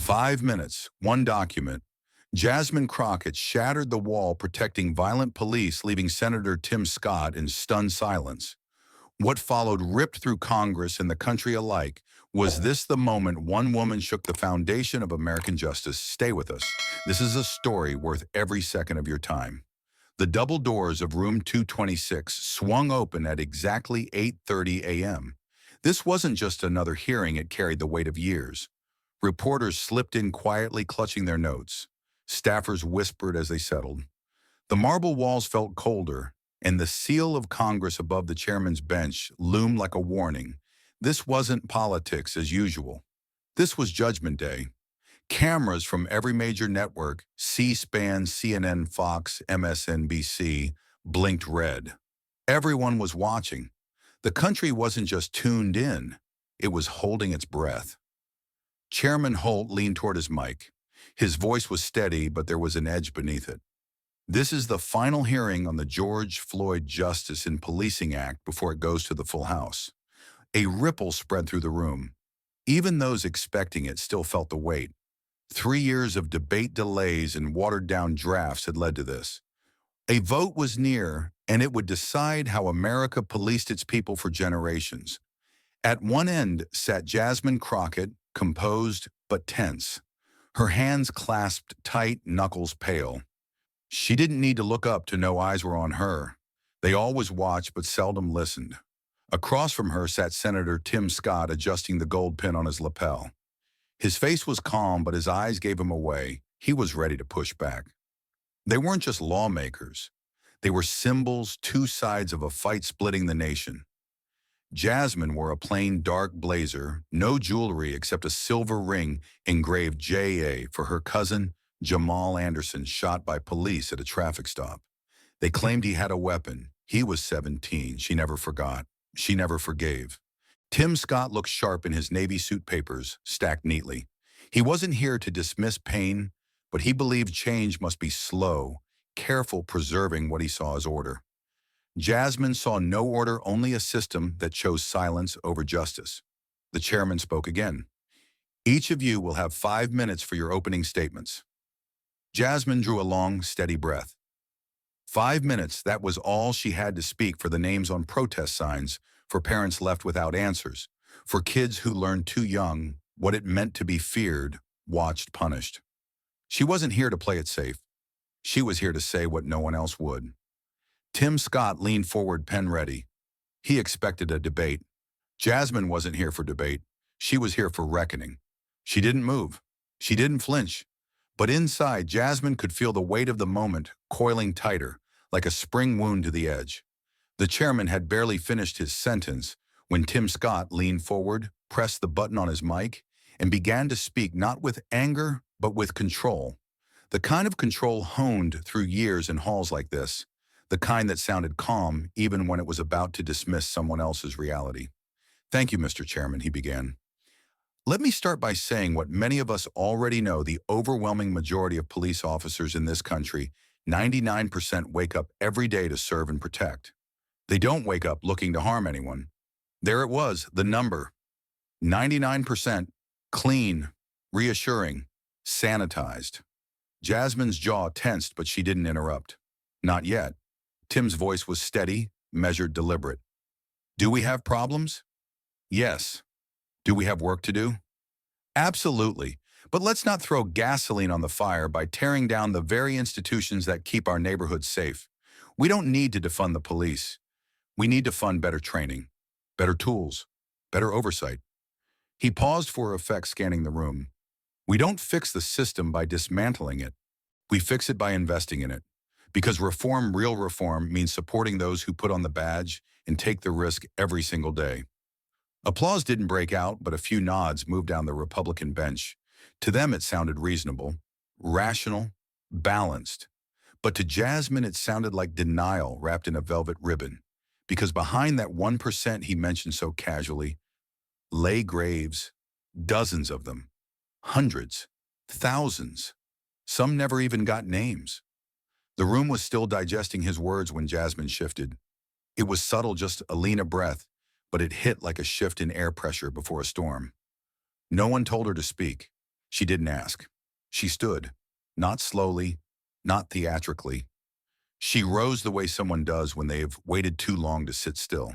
5 minutes, one document. Jasmine Crockett shattered the wall protecting violent police, leaving Senator Tim Scott in stunned silence. What followed ripped through Congress and the country alike. Was this the moment one woman shook the foundation of American justice? Stay with us. This is a story worth every second of your time. The double doors of room 226 swung open at exactly 8:30 a.m. This wasn't just another hearing, it carried the weight of years. Reporters slipped in quietly, clutching their notes. Staffers whispered as they settled. The marble walls felt colder, and the seal of Congress above the chairman's bench loomed like a warning. This wasn't politics as usual. This was Judgment Day. Cameras from every major network, C-SPAN, CNN, Fox, MSNBC, blinked red. Everyone was watching. The country wasn't just tuned in, it was holding its breath. Chairman Holt leaned toward his mic. His voice was steady, but there was an edge beneath it. This is the final hearing on the George Floyd Justice in Policing Act before it goes to the full House. A ripple spread through the room. Even those expecting it still felt the weight. 3 years of debate delays and watered-down drafts had led to this. A vote was near, and it would decide how America policed its people for generations. At one end sat Jasmine Crockett, composed but tense. Her hands clasped tight, knuckles pale. She didn't need to look up to know eyes were on her. They always watched but seldom listened. Across from her sat Senator Tim Scott, adjusting the gold pin on his lapel. His face was calm, but his eyes gave him away. He was ready to push back. They weren't just lawmakers. They were symbols, two sides of a fight splitting the nation. Jasmine wore a plain dark blazer, no jewelry except a silver ring engraved J.A. for her cousin, Jamal Anderson, shot by police at a traffic stop. They claimed he had a weapon. He was 17. She never forgot. She never forgave. Tim Scott looked sharp in his Navy suit papers, stacked neatly. He wasn't here to dismiss pain, but he believed change must be slow, careful, preserving what he saw as order. Jasmine saw no order, only a system that chose silence over justice. The chairman spoke again. Each of you will have 5 minutes for your opening statements. Jasmine drew a long, steady breath. 5 minutes, that was all she had to speak for the names on protest signs, for parents left without answers, for kids who learned too young what it meant to be feared, watched, punished. She wasn't here to play it safe. She was here to say what no one else would. Tim Scott leaned forward, pen ready. He expected a debate. Jasmine wasn't here for debate. She was here for reckoning. She didn't move. She didn't flinch. But inside, Jasmine could feel the weight of the moment coiling tighter, like a spring wound to the edge. The chairman had barely finished his sentence when Tim Scott leaned forward, pressed the button on his mic, and began to speak not with anger, but with control. The kind of control honed through years in halls like this. The kind that sounded calm even when it was about to dismiss someone else's reality. Thank you, Mr. Chairman, he began. Let me start by saying what many of us already know: the overwhelming majority of police officers in this country, 99%, wake up every day to serve and protect. They don't wake up looking to harm anyone. There it was, the number. 99%, clean, reassuring, sanitized. Jasmine's jaw tensed, but she didn't interrupt. Not yet. Tim's voice was steady, measured, deliberate. Do we have problems? Yes. Do we have work to do? Absolutely. But let's not throw gasoline on the fire by tearing down the very institutions that keep our neighborhoods safe. We don't need to defund the police. We need to fund better training, better tools, better oversight. He paused for effect, scanning the room. We don't fix the system by dismantling it. We fix it by investing in it. Because reform, real reform, means supporting those who put on the badge and take the risk every single day. Applause didn't break out, but a few nods moved down the Republican bench. To them it sounded reasonable, rational, balanced. But to Jasmine it sounded like denial wrapped in a velvet ribbon. Because behind that 1% he mentioned so casually lay graves, dozens of them, hundreds, thousands. Some never even got names. The room was still digesting his words when Jasmine shifted. It was subtle, just a lean of breath, but it hit like a shift in air pressure before a storm. No one told her to speak. She didn't ask. She stood, not slowly, not theatrically. She rose the way someone does when they've waited too long to sit still.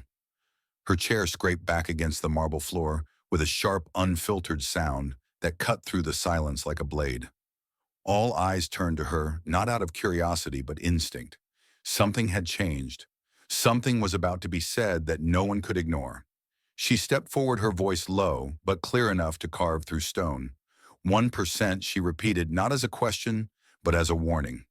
Her chair scraped back against the marble floor with a sharp, unfiltered sound that cut through the silence like a blade. All eyes turned to her, not out of curiosity but instinct. Something had changed. Something was about to be said that no one could ignore. She stepped forward, her voice low, but clear enough to carve through stone. 1%, she repeated, not as a question, but as a warning.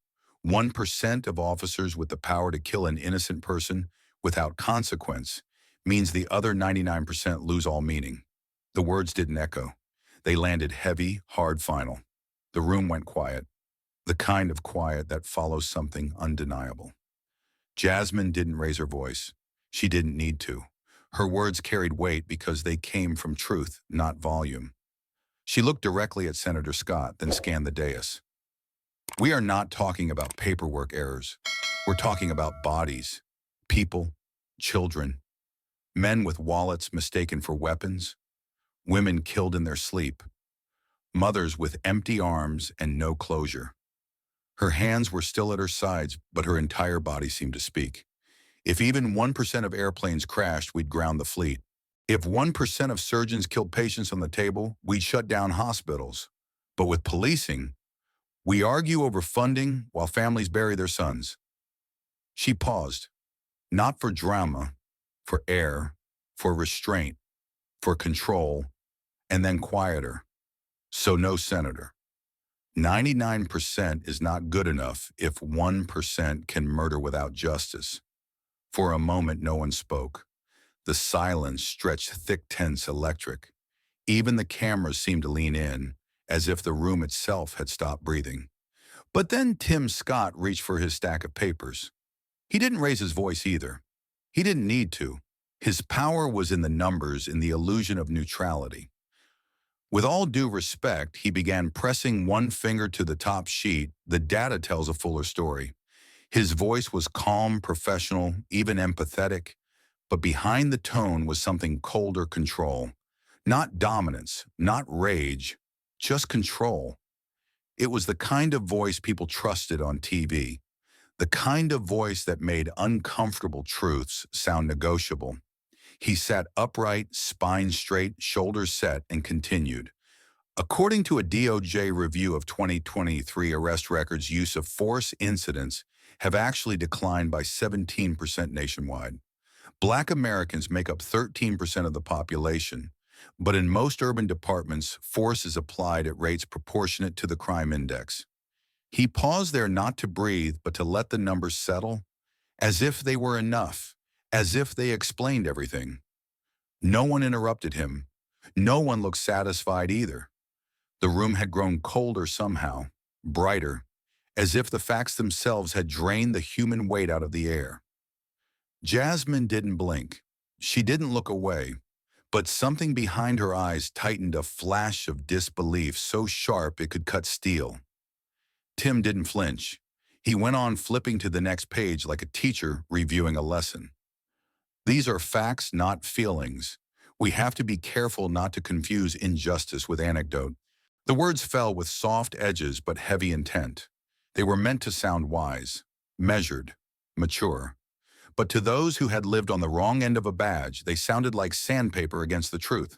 1% of officers with the power to kill an innocent person without consequence means the other 99% lose all meaning. The words didn't echo. They landed heavy, hard, final. The room went quiet, the kind of quiet that follows something undeniable. Jasmine didn't raise her voice. She didn't need to. Her words carried weight because they came from truth, not volume. She looked directly at Senator Scott, then scanned the dais. We are not talking about paperwork errors. We're talking about bodies, people, children, men with wallets mistaken for weapons, women killed in their sleep, mothers with empty arms and no closure. Her hands were still at her sides, but her entire body seemed to speak. If even 1% of airplanes crashed, we'd ground the fleet. If 1% of surgeons killed patients on the table, we'd shut down hospitals. But with policing, we argue over funding while families bury their sons. She paused, not for drama, for air, for restraint, for control, and then quieter. So no, Senator. 99% is not good enough if 1% can murder without justice. For a moment, no one spoke. The silence stretched thick, tense, electric. Even the cameras seemed to lean in, as if the room itself had stopped breathing. But then Tim Scott reached for his stack of papers. He didn't raise his voice either. He didn't need to. His power was in the numbers, in the illusion of neutrality. With all due respect, he began pressing one finger to the top sheet. The data tells a fuller story. His voice was calm, professional, even empathetic, but behind the tone was something colder: control. Not dominance, not rage, just control. It was the kind of voice people trusted on TV, the kind of voice that made uncomfortable truths sound negotiable. He sat upright, spine straight, shoulders set, and continued. According to a DOJ review of 2023 arrest records, use of force incidents have actually declined by 17% nationwide. Black Americans make up 13% of the population, but in most urban departments, force is applied at rates proportionate to the crime index. He paused there, not to breathe, but to let the numbers settle, as if they were enough, as if they explained everything. No one interrupted him. No one looked satisfied either. The room had grown colder somehow, brighter, as if the facts themselves had drained the human weight out of the air. Jasmine didn't blink. She didn't look away, but something behind her eyes tightened, a flash of disbelief so sharp it could cut steel. Tim didn't flinch. He went on, flipping to the next page like a teacher reviewing a lesson. These are facts, not feelings. We have to be careful not to confuse injustice with anecdote. The words fell with soft edges but heavy intent. They were meant to sound wise, measured, mature. But to those who had lived on the wrong end of a badge, they sounded like sandpaper against the truth.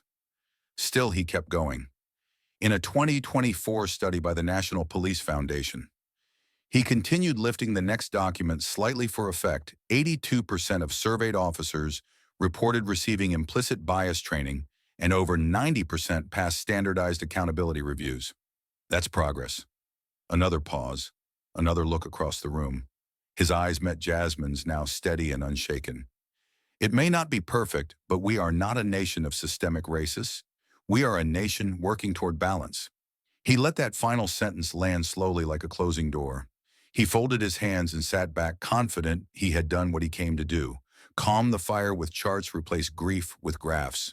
Still, he kept going. In a 2024 study by the National Police Foundation, he continued, lifting the next document slightly for effect. 82% of surveyed officers reported receiving implicit bias training, and over 90% passed standardized accountability reviews. That's progress. Another pause, another look across the room. His eyes met Jasmine's, now steady and unshaken. It may not be perfect, but we are not a nation of systemic racists. We are a nation working toward balance. He let that final sentence land slowly like a closing door. He folded his hands and sat back, confident he had done what he came to do: calm the fire with charts, replace grief with graphs.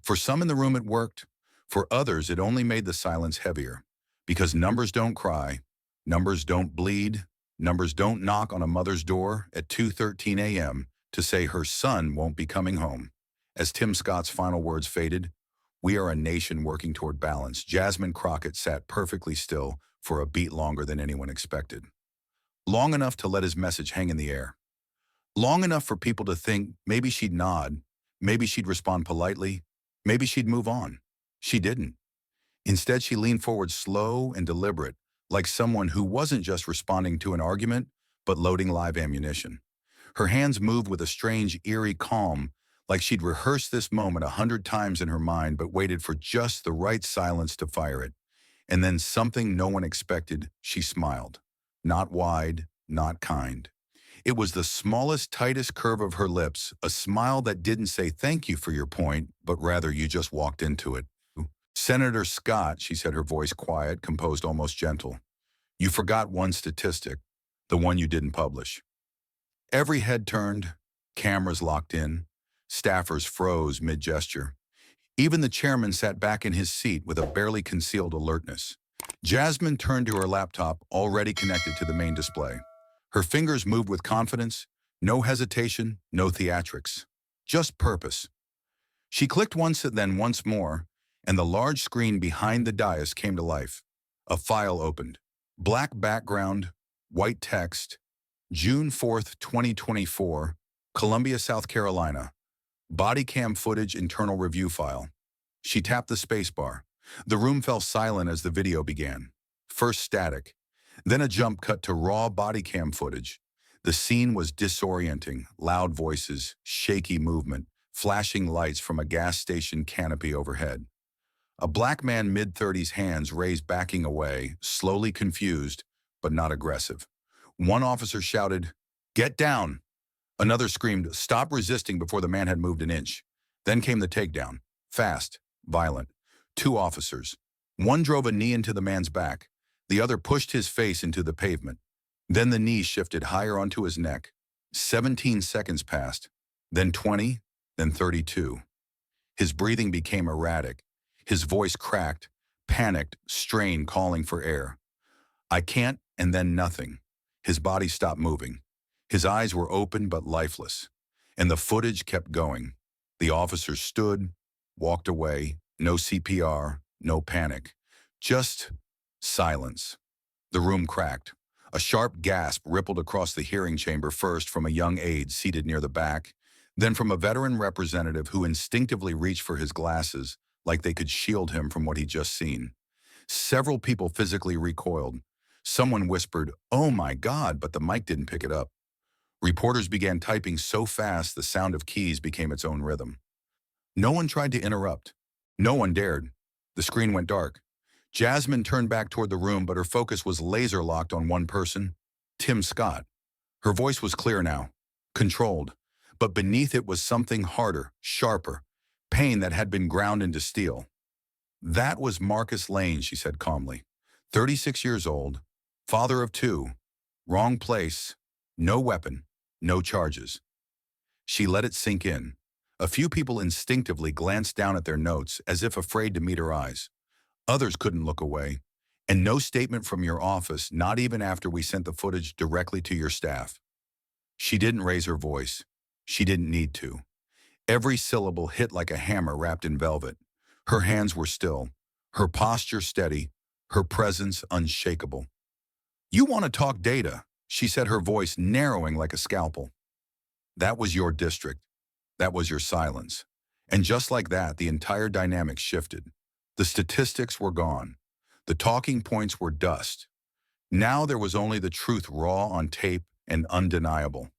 For some in the room it worked. For others it only made the silence heavier. Because numbers don't cry, numbers don't bleed, numbers don't knock on a mother's door at 2:13 a.m. to say her son won't be coming home. As Tim Scott's final words faded, We are a nation working toward balance. Jasmine Crockett sat perfectly still for a beat longer than anyone expected. Long enough to let his message hang in the air. Long enough for people to think maybe she'd nod, maybe she'd respond politely, maybe she'd move on. She didn't. Instead, she leaned forward slow and deliberate, like someone who wasn't just responding to an argument, but loading live ammunition. Her hands moved with a strange, eerie calm, like she'd rehearsed this moment 100 times in her mind but waited for just the right silence to fire it. And then something no one expected, she smiled. Not wide, not kind. It was the smallest, tightest curve of her lips, a smile that didn't say thank you for your point, but rather you just walked into it. Senator Scott, she said, her voice quiet, composed, almost gentle. You forgot one statistic, the one you didn't publish. Every head turned, cameras locked in, staffers froze mid-gesture. Even the chairman sat back in his seat with a barely concealed alertness. Jasmine turned to her laptop, already connected to the main display. Her fingers moved with confidence, no hesitation, no theatrics, just purpose. She clicked once and then once more, and the large screen behind the dais came to life. A file opened. Black background, white text, June 4th, 2024, Columbia, South Carolina. Body cam footage internal review file. She tapped the spacebar. The room fell silent as the video began. First static, then a jump cut to raw body cam footage. The scene was disorienting, loud voices, shaky movement, flashing lights from a gas station canopy overhead. A black man mid-30s, hands raised, backing away, slowly, confused, but not aggressive. One officer shouted, "Get down!" Another screamed, "Stop resisting," before the man had moved an inch. Then came the takedown. Fast, violent. Two officers. One drove a knee into the man's back. The other pushed his face into the pavement. Then the knee shifted higher onto his neck. 17 seconds passed. Then 20, then 32. His breathing became erratic. His voice cracked, panicked, strained, calling for air. "I can't," and then nothing. His body stopped moving. His eyes were open but lifeless. And the footage kept going. The officers stood, walked away, no CPR, no panic. Just silence. The room cracked. A sharp gasp rippled across the hearing chamber, first from a young aide seated near the back, then from a veteran representative who instinctively reached for his glasses like they could shield him from what he'd just seen. Several people physically recoiled. Someone whispered, "Oh my God," but the mic didn't pick it up. Reporters began typing so fast the sound of keys became its own rhythm. No one tried to interrupt. No one dared. The screen went dark. Jasmine turned back toward the room, but her focus was laser-locked on one person, Tim Scott. Her voice was clear now, controlled, but beneath it was something harder, sharper, pain that had been ground into steel. "That was Marcus Lane," she said calmly. 36 years old, father of two, wrong place, no weapon, no charges. She let it sink in. A few people instinctively glanced down at their notes as if afraid to meet her eyes. Others couldn't look away. And no statement from your office, not even after we sent the footage directly to your staff. She didn't raise her voice. She didn't need to. Every syllable hit like a hammer wrapped in velvet. Her hands were still, her posture steady, her presence unshakable. "You want to talk data," she said, her voice narrowing like a scalpel. "That was your district. That was your silence." And just like that, the entire dynamic shifted. The statistics were gone. The talking points were dust. Now there was only the truth, raw on tape and undeniable.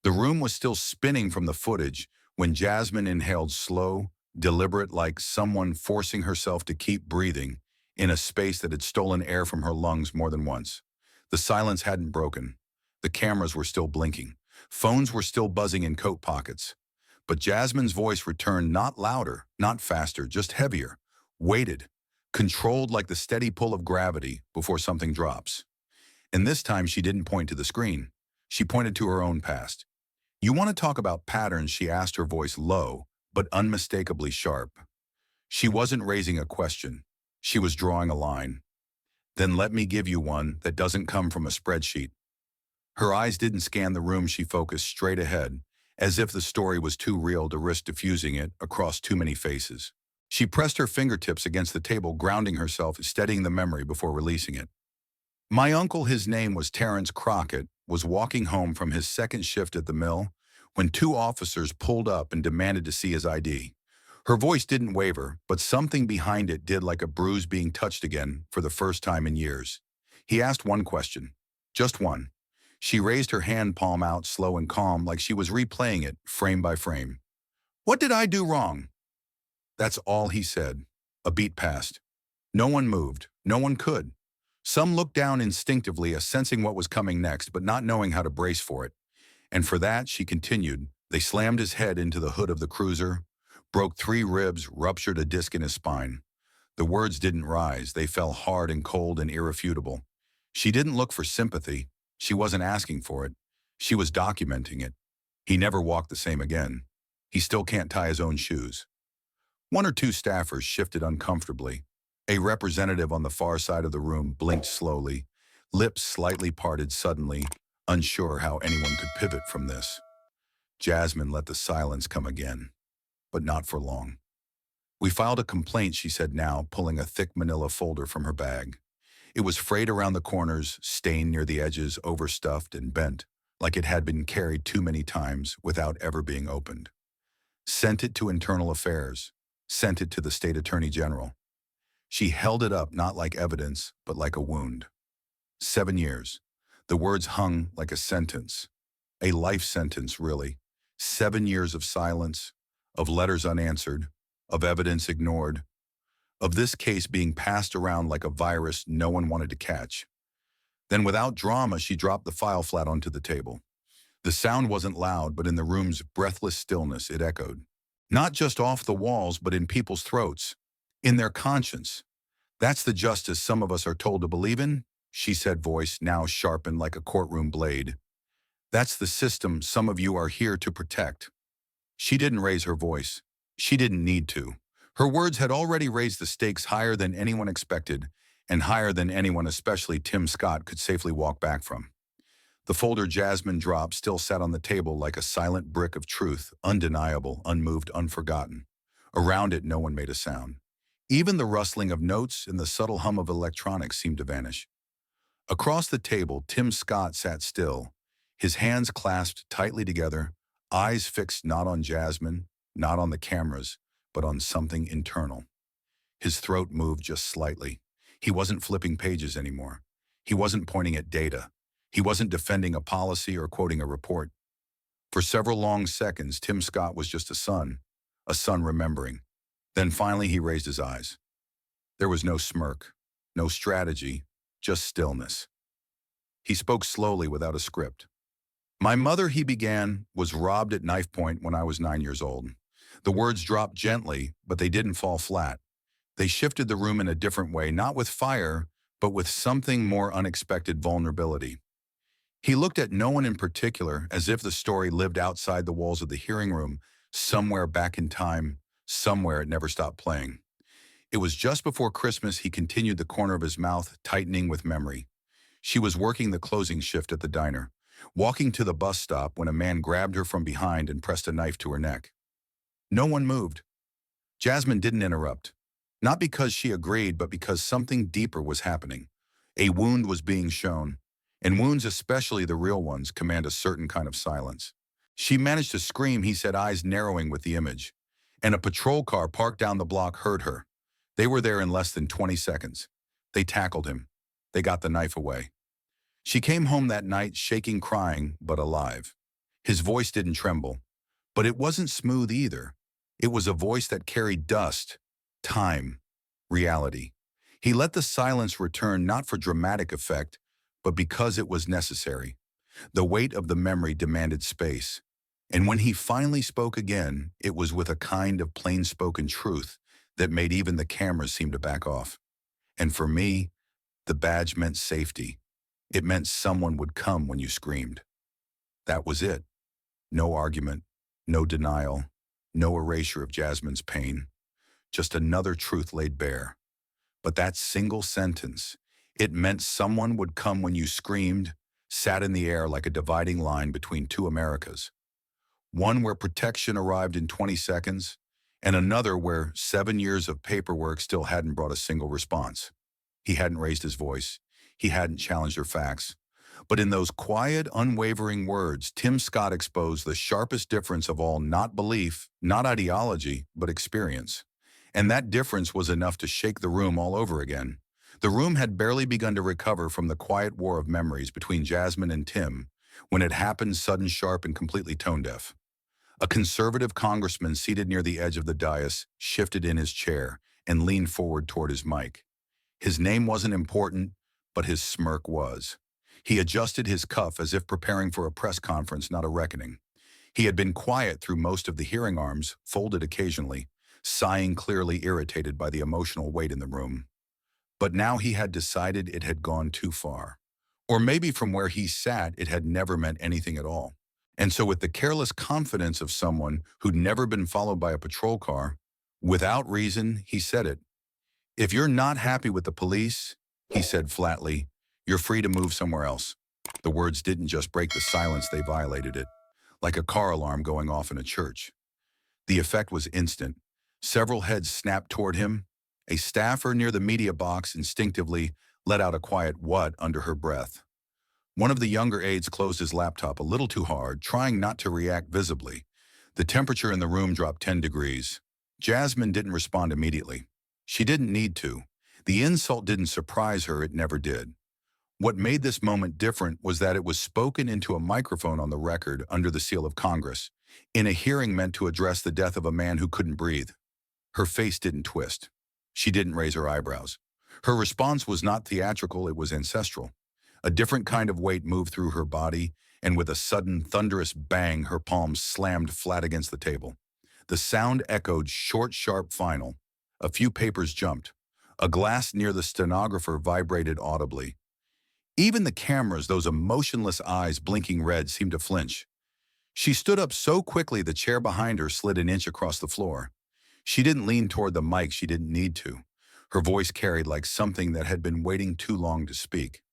The room was still spinning from the footage when Jasmine inhaled slow, deliberate, like someone forcing herself to keep breathing in a space that had stolen air from her lungs more than once. The silence hadn't broken. The cameras were still blinking. Phones were still buzzing in coat pockets. But Jasmine's voice returned, not louder, not faster, just heavier, weighted, controlled like the steady pull of gravity before something drops. And this time she didn't point to the screen. She pointed to her own past. "You want to talk about patterns?" she asked, her voice low, but unmistakably sharp. She wasn't raising a question. She was drawing a line. "Then let me give you one that doesn't come from a spreadsheet." Her eyes didn't scan the room. She focused straight ahead, as if the story was too real to risk diffusing it across too many faces. She pressed her fingertips against the table, grounding herself, steadying the memory before releasing it. My uncle, his name was Terrence Crockett, was walking home from his second shift at the mill when two officers pulled up and demanded to see his ID. Her voice didn't waver, but something behind it did, like a bruise being touched again for the first time in years. He asked one question. Just one. She raised her hand palm out, slow and calm, like she was replaying it, frame by frame. "What did I do wrong?" That's all he said. A beat passed. No one moved. No one could. Some looked down instinctively, sensing what was coming next, but not knowing how to brace for it. And for that, she continued. They slammed his head into the hood of the cruiser, broke 3 ribs, ruptured a disc in his spine. The words didn't rise. They fell hard and cold and irrefutable. She didn't look for sympathy. She wasn't asking for it. She was documenting it. He never walked the same again. He still can't tie his own shoes. One or two staffers shifted uncomfortably. A representative on the far side of the room blinked slowly, lips slightly parted suddenly, unsure how anyone could pivot from this. Jasmine let the silence come again, but not for long. "We filed a complaint," she said now, pulling a thick manila folder from her bag. It was frayed around the corners, stained near the edges, overstuffed and bent, like it had been carried too many times without ever being opened. "Sent it to Internal Affairs. Sent it to the State Attorney General." She held it up, not like evidence, but like a wound. 7 years. The words hung like a sentence. A life sentence, really. 7 years of silence, of letters unanswered, of evidence ignored, of this case being passed around like a virus no one wanted to catch. Then without drama, she dropped the file flat onto the table. The sound wasn't loud, but in the room's breathless stillness it echoed. Not just off the walls, but in people's throats, in their conscience. "That's the justice some of us are told to believe in," she said, voice now sharpened like a courtroom blade. "That's the system some of you are here to protect." She didn't raise her voice. She didn't need to. Her words had already raised the stakes higher than anyone expected, and higher than anyone, especially Tim Scott, could safely walk back from. The folder Jasmine dropped still sat on the table like a silent brick of truth, undeniable, unmoved, unforgotten. Around it, no one made a sound. Even the rustling of notes and the subtle hum of electronics seemed to vanish. Across the table, Tim Scott sat still, his hands clasped tightly together, eyes fixed not on Jasmine, not on the cameras, but on something internal. His throat moved just slightly. He wasn't flipping pages anymore. He wasn't pointing at data. He wasn't defending a policy or quoting a report. For several long seconds, Tim Scott was just a son remembering. Then finally he raised his eyes. There was no smirk, no strategy, just stillness. He spoke slowly without a script. "My mother," he began, "was robbed at knife point when I was 9 years old." The words dropped gently, but they didn't fall flat. They shifted the room in a different way, not with fire, but with something more unexpected: vulnerability. He looked at no one in particular, as if the story lived outside the walls of the hearing room, somewhere back in time, somewhere it never stopped playing. It was just before Christmas, he continued, the corner of his mouth tightening with memory. She was working the closing shift at the diner, walking to the bus stop when a man grabbed her from behind and pressed a knife to her neck. No one moved. Jasmine didn't interrupt. Not because she agreed, but because something deeper was happening. A wound was being shown, and wounds, especially the real ones, command a certain kind of silence. She managed to scream, he said, eyes narrowing with the image. And a patrol car parked down the block heard her. They were there in less than 20 seconds. They tackled him. They got the knife away. She came home that night, shaking, crying, but alive. His voice didn't tremble, but it wasn't smooth either. It was a voice that carried dust, time, reality. He let the silence return, not for dramatic effect, but because it was necessary. The weight of the memory demanded space. And when he finally spoke again, it was with a kind of plain-spoken truth that made even the cameras seem to back off. And for me, the badge meant safety. It meant someone would come when you screamed. That was it. No argument, no denial, no erasure of Jasmine's pain. Just another truth laid bare. But that single sentence, it meant someone would come when you screamed, sat in the air like a dividing line between two Americas. One where protection arrived in 20 seconds, and another where 7 years of paperwork still hadn't brought a single response. He hadn't raised his voice. He hadn't challenged her facts. But in those quiet, unwavering words, Tim Scott exposed the sharpest difference of all: not belief, not ideology, but experience. And that difference was enough to shake the room all over again. The room had barely begun to recover from the quiet war of memories between Jasmine and Tim when it happened, sudden, sharp, and completely tone-deaf. A conservative congressman seated near the edge of the dais shifted in his chair and leaned forward toward his mic. His name wasn't important, but his smirk was. He adjusted his cuff as if preparing for a press conference, not a reckoning. He had been quiet through most of the hearing, arms folded occasionally, sighing, clearly irritated by the emotional weight in the room. But now he had decided it had gone too far. Or maybe from where he sat, it had never meant anything at all. And so, with the careless confidence of someone who'd never been followed by a patrol car, without reason, he said it. "If you're not happy with the police," he said flatly, "you're free to move somewhere else." The words didn't just break the silence, they violated it, like a car alarm going off in a church. The effect was instant. Several heads snapped toward him. A staffer near the media box instinctively let out a quiet "what" under her breath. One of the younger aides closed his laptop a little too hard, trying not to react visibly. The temperature in the room dropped 10 degrees. Jasmine didn't respond immediately. She didn't need to. The insult didn't surprise her, it never did. What made this moment different was that it was spoken into a microphone on the record under the seal of Congress, in a hearing meant to address the death of a man who couldn't breathe. Her face didn't twist. She didn't raise her eyebrows. Her response was not theatrical, it was ancestral. A different kind of weight moved through her body, and with a sudden, thunderous bang, her palms slammed flat against the table. The sound echoed short, sharp, final. A few papers jumped. A glass near the stenographer vibrated audibly. Even the cameras, those emotionless eyes blinking red, seemed to flinch. She stood up so quickly the chair behind her slid an inch across the floor. She didn't lean toward the mic, she didn't need to. Her voice carried like something that had been waiting too long to speak.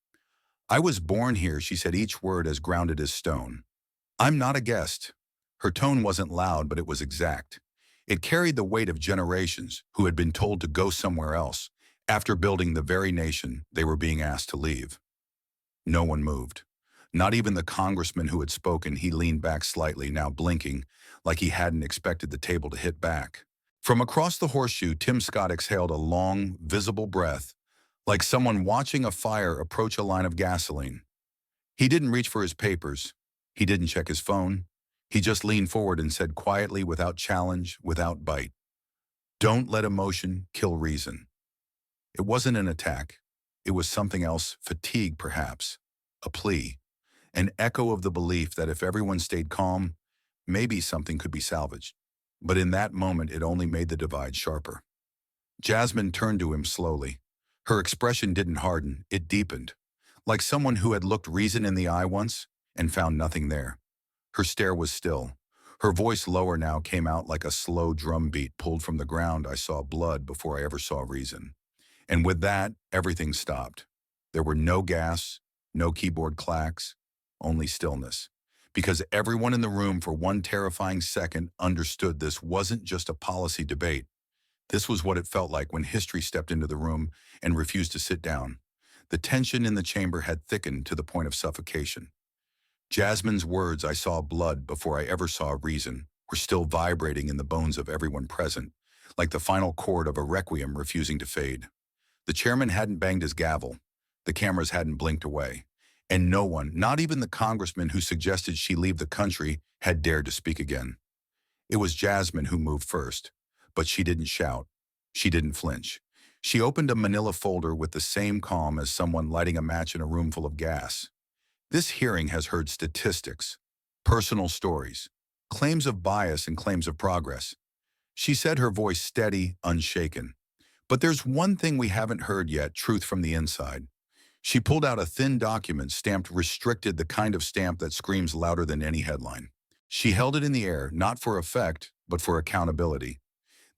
"I was born here," she said, each word as grounded as stone. "I'm not a guest." Her tone wasn't loud, but it was exact. It carried the weight of generations who had been told to go somewhere else after building the very nation they were being asked to leave. No one moved. Not even the congressman who had spoken. He leaned back slightly, now blinking, like he hadn't expected the table to hit back. From across the horseshoe, Tim Scott exhaled a long, visible breath, like someone watching a fire approach a line of gasoline. He didn't reach for his papers. He didn't check his phone. He just leaned forward and said quietly, without challenge, without bite, "Don't let emotion kill reason." It wasn't an attack. It was something else, fatigue perhaps, a plea, an echo of the belief that if everyone stayed calm, maybe something could be salvaged. But in that moment, it only made the divide sharper. Jasmine turned to him slowly. Her expression didn't harden, it deepened, like someone who had looked reason in the eye once and found nothing there. Her stare was still. Her voice, lower now, came out like a slow drum beat pulled from the ground. "I saw blood before I ever saw reason." And with that, everything stopped. There were no gasps, no keyboard clacks, only stillness. Because everyone in the room for one terrifying second understood this wasn't just a policy debate. This was what it felt like when history stepped into the room and refused to sit down. The tension in the chamber had thickened to the point of suffocation. Jasmine's words, "I saw blood before I ever saw reason," were still vibrating in the bones of everyone present, like the final chord of a requiem refusing to fade. The chairman hadn't banged his gavel. The cameras hadn't blinked away. And no one, not even the congressman who suggested she leave the country, had dared to speak again. It was Jasmine who moved first, but she didn't shout. She didn't flinch. She opened a manila folder with the same calm as someone lighting a match in a room full of gas. This hearing has heard statistics, personal stories, claims of bias and claims of progress. She said, her voice steady, unshaken. But there's one thing we haven't heard yet, truth from the inside. She pulled out a thin document stamped "restricted," the kind of stamp that screams louder than any headline. She held it in the air, not for effect, but for accountability.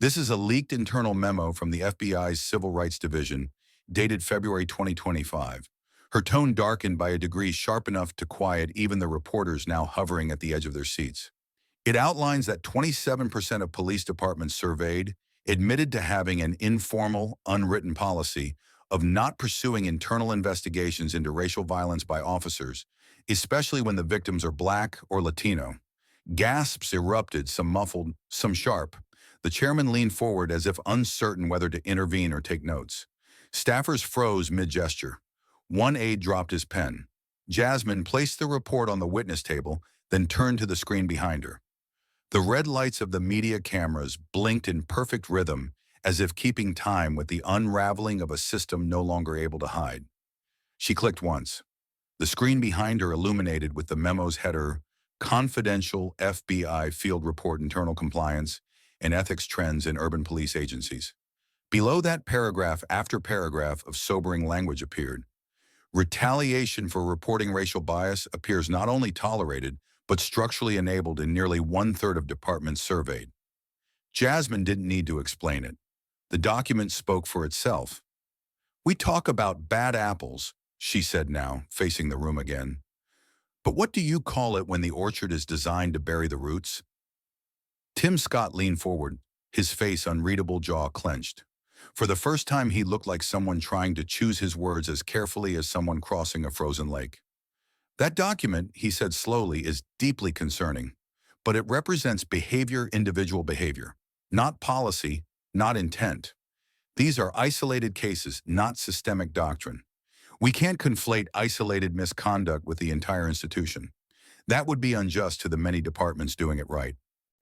This is a leaked internal memo from the FBI's Civil Rights Division, dated February 2025. Her tone darkened by a degree sharp enough to quiet even the reporters now hovering at the edge of their seats. It outlines that 27% of police departments surveyed admitted to having an informal, unwritten policy of not pursuing internal investigations into racial violence by officers, especially when the victims are Black or Latino. Gasps erupted, some muffled, some sharp. The chairman leaned forward as if uncertain whether to intervene or take notes. Staffers froze mid-gesture. One aide dropped his pen. Jasmine placed the report on the witness table, then turned to the screen behind her. The red lights of the media cameras blinked in perfect rhythm, as if keeping time with the unraveling of a system no longer able to hide. She clicked once. The screen behind her illuminated with the memo's header, Confidential FBI Field Report Internal Compliance and Ethics Trends in Urban Police Agencies. Below that, paragraph after paragraph of sobering language appeared. Retaliation for reporting racial bias appears not only tolerated, but structurally enabled in nearly one-third of departments surveyed. Jasmine didn't need to explain it. The document spoke for itself. "We talk about bad apples," she said now, facing the room again. "But what do you call it when the orchard is designed to bury the roots?" Tim Scott leaned forward, his face unreadable, jaw clenched. For the first time, he looked like someone trying to choose his words as carefully as someone crossing a frozen lake. "That document," he said slowly, "is deeply concerning, but it represents behavior, individual behavior, not policy, not intent. These are isolated cases, not systemic doctrine. We can't conflate isolated misconduct with the entire institution. That would be unjust to the many departments doing it right."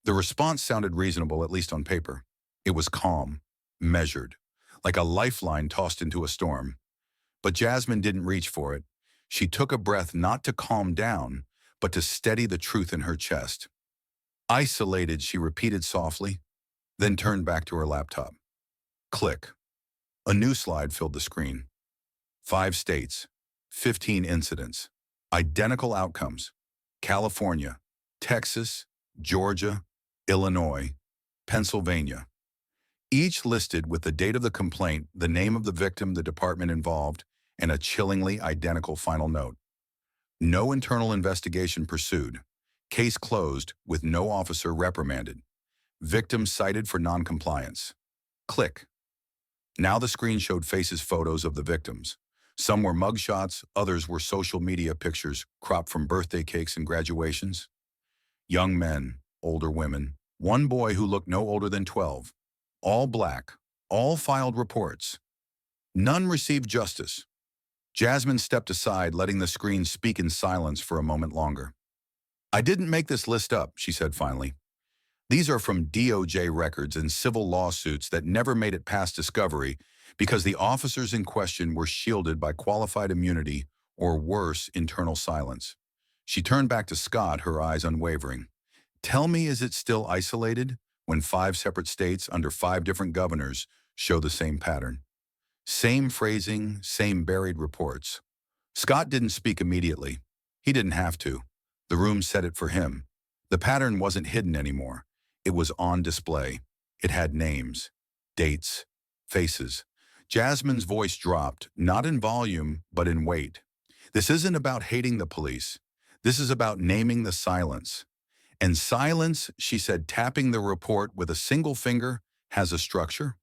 The response sounded reasonable, at least on paper. It was calm, measured, like a lifeline tossed into a storm. But Jasmine didn't reach for it. She took a breath not to calm down, but to steady the truth in her chest. "Isolated," she repeated softly, then turned back to her laptop. Click. A new slide filled the screen. 5 states, 15 incidents, identical outcomes: California, Texas, Georgia, Illinois, Pennsylvania. Each listed with the date of the complaint, the name of the victim, the department involved, and a chillingly identical final note. No internal investigation pursued. Case closed with no officer reprimanded. Victim cited for noncompliance. Click. Now the screen showed faces, photos of the victims. Some were mugshots, others were social media pictures cropped from birthday cakes and graduations. Young men, older women, one boy who looked no older than 12. All Black, all filed reports. None received justice. Jasmine stepped aside, letting the screen speak in silence for a moment longer. "I didn't make this list up," she said finally. "These are from DOJ records and civil lawsuits that never made it past discovery because the officers in question were shielded by qualified immunity or worse, internal silence." She turned back to Scott, her eyes unwavering. "Tell me, is it still isolated when 5 separate states under 5 different governors show the same pattern? Same phrasing, same buried reports." Scott didn't speak immediately. He didn't have to. The room said it for him. The pattern wasn't hidden anymore. It was on display. It had names, dates, faces. Jasmine's voice dropped, not in volume, but in weight. "This isn't about hating the police. This is about naming the silence. And silence," she said, tapping the report with a single finger, "has a structure."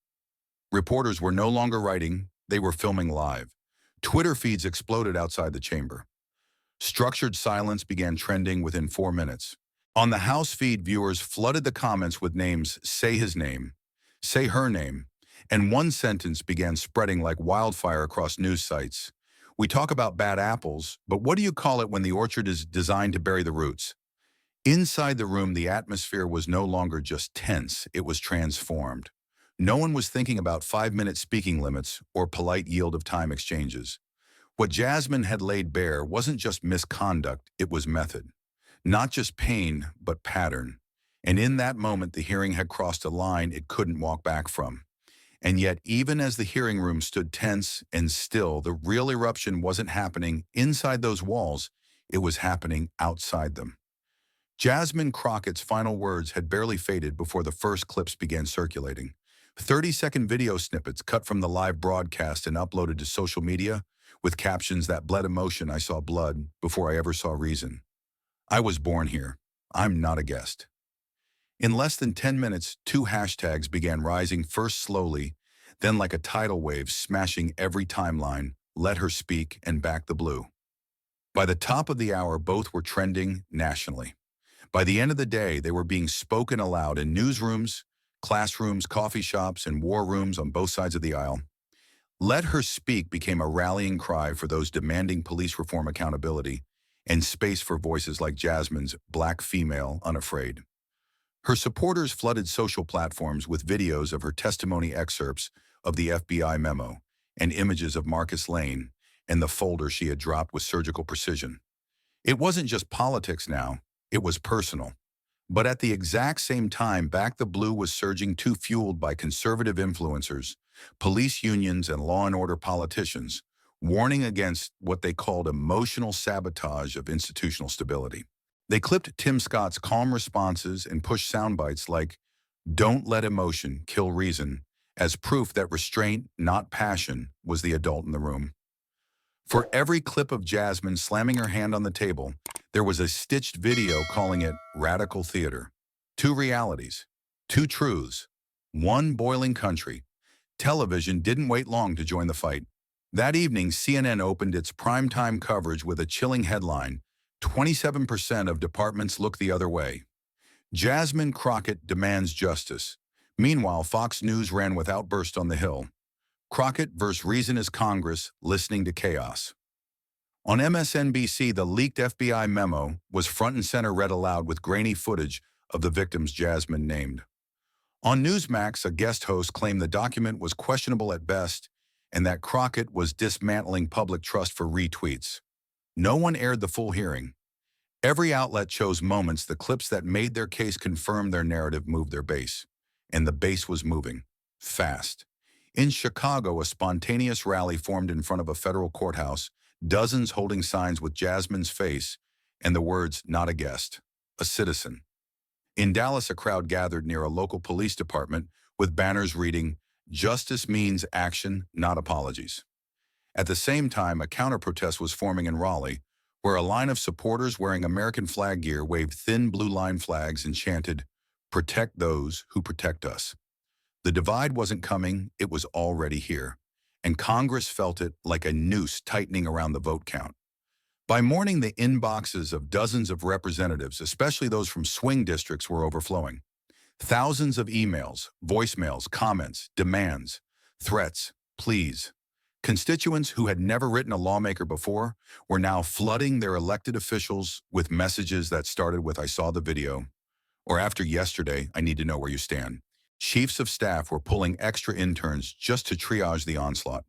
Reporters were no longer writing, they were filming live. Twitter feeds exploded outside the chamber. Structured silence began trending within 4 minutes. On the House feed, viewers flooded the comments with names, "Say his name," "Say her name," and one sentence began spreading like wildfire across news sites. "We talk about bad apples, but what do you call it when the orchard is designed to bury the roots?" Inside the room, the atmosphere was no longer just tense, it was transformed. No one was thinking about 5-minute speaking limits or polite yield of time exchanges. What Jasmine had laid bare wasn't just misconduct, it was method. Not just pain, but pattern. And in that moment, the hearing had crossed a line it couldn't walk back from. And yet, even as the hearing room stood tense and still, the real eruption wasn't happening inside those walls, it was happening outside them. Jasmine Crockett's final words had barely faded before the first clips began circulating. 30-second video snippets cut from the live broadcast and uploaded to social media with captions that bled emotion. "I saw blood before I ever saw reason. I was born here. I'm not a guest." In less than 10 minutes, two hashtags began rising, first slowly, then like a tidal wave smashing every timeline: "Let her speak" and "Back the blue." By the top of the hour, both were trending nationally. By the end of the day, they were being spoken aloud in newsrooms, classrooms, coffee shops, and war rooms on both sides of the aisle. "Let her speak" became a rallying cry for those demanding police reform accountability and space for voices like Jasmine's black female unafraid. Her supporters flooded social platforms with videos of her testimony, excerpts of the FBI memo, and images of Marcus Lane and the folder she had dropped with surgical precision. It wasn't just politics now, it was personal. But at the exact same time, Back the Blue was surging too, fueled by conservative influencers, police unions, and law and order politicians, warning against what they called emotional sabotage of institutional stability. They clipped Tim Scott's calm responses and pushed sound bites like, "Don't let emotion kill reason," as proof that restraint, not passion, was the adult in the room. For every clip of Jasmine slamming her hand on the table, there was a stitched video calling it radical theater. Two realities, two truths, one boiling country. Television didn't wait long to join the fight. That evening, CNN opened its primetime coverage with a chilling headline: 27% of departments look the other way. Jasmine Crockett demands justice. Meanwhile, Fox News ran with outburst on the Hill: Crockett versus Reason is Congress listening to chaos. On MSNBC, the leaked FBI memo was front and center, read aloud with grainy footage of the victims Jasmine named. On Newsmax, a guest host claimed the document was questionable at best and that Crockett was dismantling public trust for retweets. No one aired the full hearing. Every outlet chose moments, the clips that made their case confirmed their narrative, moved their base. And the base was moving. Fast. In Chicago, a spontaneous rally formed in front of a federal courthouse, dozens holding signs with Jasmine's face and the words, "Not a guest, a citizen." In Dallas, a crowd gathered near a local police department with banners reading, "Justice means action, not apologies." At the same time, a counter-protest was forming in Raleigh, where a line of supporters wearing American flag gear waved thin blue line flags and chanted, "Protect those who protect us." The divide wasn't coming, it was already here, and Congress felt it like a noose tightening around the vote count. By morning, the inboxes of dozens of representatives, especially those from swing districts, were overflowing. Thousands of emails, voicemails, comments, demands, threats, pleas. Constituents who had never written a lawmaker before were now flooding their elected officials with messages that started with, "I saw the video," or "After yesterday, I need to know where you stand." Chiefs of staff were pulling extra interns just to triage the onslaught.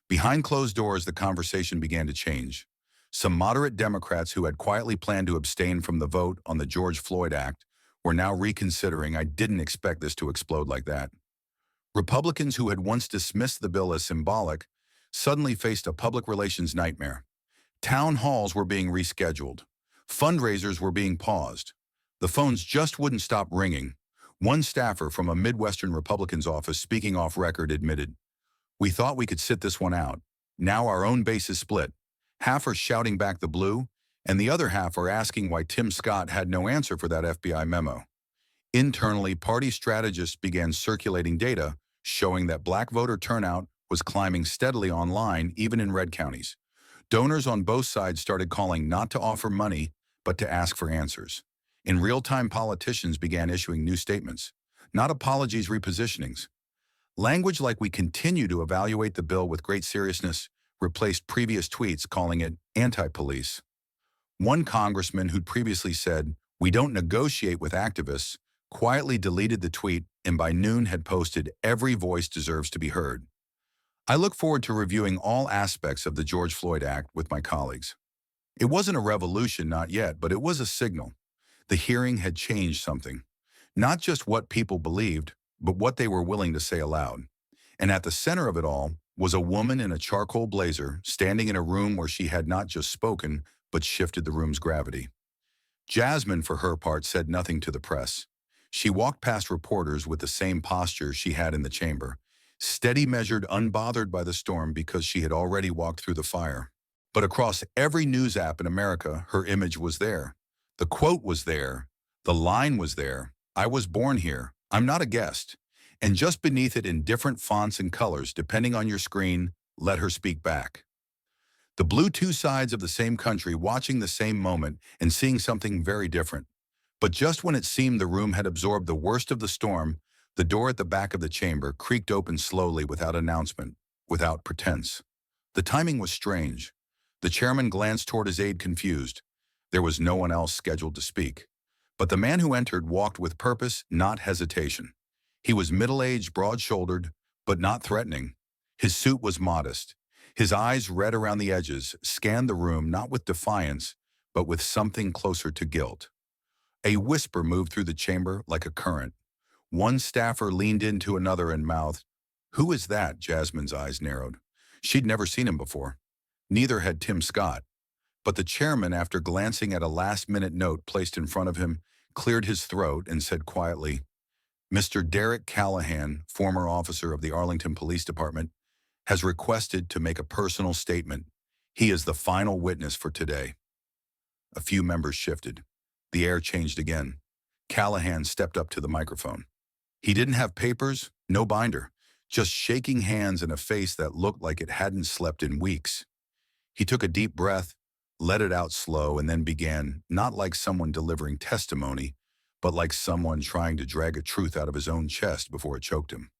Behind closed doors, the conversation began to change. Some moderate Democrats who had quietly planned to abstain from the vote on the George Floyd Act were now reconsidering. "I didn't expect this to explode like that." Republicans who had once dismissed the bill as symbolic suddenly faced a public relations nightmare. Town halls were being rescheduled. Fundraisers were being paused. The phones just wouldn't stop ringing. One staffer from a Midwestern Republican's office, speaking off record, admitted, "We thought we could sit this one out. Now our own base is split. Half are shouting back the blue, and the other half are asking why Tim Scott had no answer for that FBI memo." Internally, party strategists began circulating data showing that black voter turnout was climbing steadily online, even in red counties. Donors on both sides started calling not to offer money, but to ask for answers. In real time, politicians began issuing new statements, not apologies, repositionings. Language like "we continue to evaluate the bill with great seriousness" replaced previous tweets calling it anti-police. One congressman who'd previously said, "We don't negotiate with activists," quietly deleted the tweet and by noon had posted, "Every voice deserves to be heard." I look forward to reviewing all aspects of the George Floyd Act with my colleagues. It wasn't a revolution, not yet, but it was a signal. The hearing had changed something. Not just what people believed, but what they were willing to say aloud. And at the center of it all was a woman in a charcoal blazer standing in a room where she had not just spoken, but shifted the room's gravity. Jasmine, for her part, said nothing to the press. She walked past reporters with the same posture she had in the chamber, steady, measured, unbothered by the storm because she had already walked through the fire. But across every news app in America, her image was there. The quote was there. The line was there. I was born here. I'm not a guest. And just beneath it in different fonts and colors, depending on your screen, let her speak back. The blue two sides of the same country watching the same moment and seeing something very different. But just when it seemed the room had absorbed the worst of the storm, the door at the back of the chamber creaked open slowly without announcement, without pretense. The timing was strange. The chairman glanced toward his aide confused. There was no one else scheduled to speak. But the man who entered walked with purpose, not hesitation. He was middle-aged, broad-shouldered, but not threatening. His suit was modest. His eyes, red around the edges, scanned the room not with defiance, but with something closer to guilt. A whisper moved through the chamber like a current. One staffer leaned into another and mouthed, "Who is that?" Jasmine's eyes narrowed. She'd never seen him before. Neither had Tim Scott. But the chairman, after glancing at a last-minute note placed in front of him, cleared his throat and said quietly, "Mr. Derek Callahan, former officer of the Arlington Police Department, has requested to make a personal statement. He is the final witness for today." A few members shifted. The air changed again. Callahan stepped up to the microphone. He didn't have papers, no binder, just shaking hands and a face that looked like it hadn't slept in weeks. He took a deep breath, let it out slow, and then began, not like someone delivering testimony, but like someone trying to drag a truth out of his own chest before it choked him.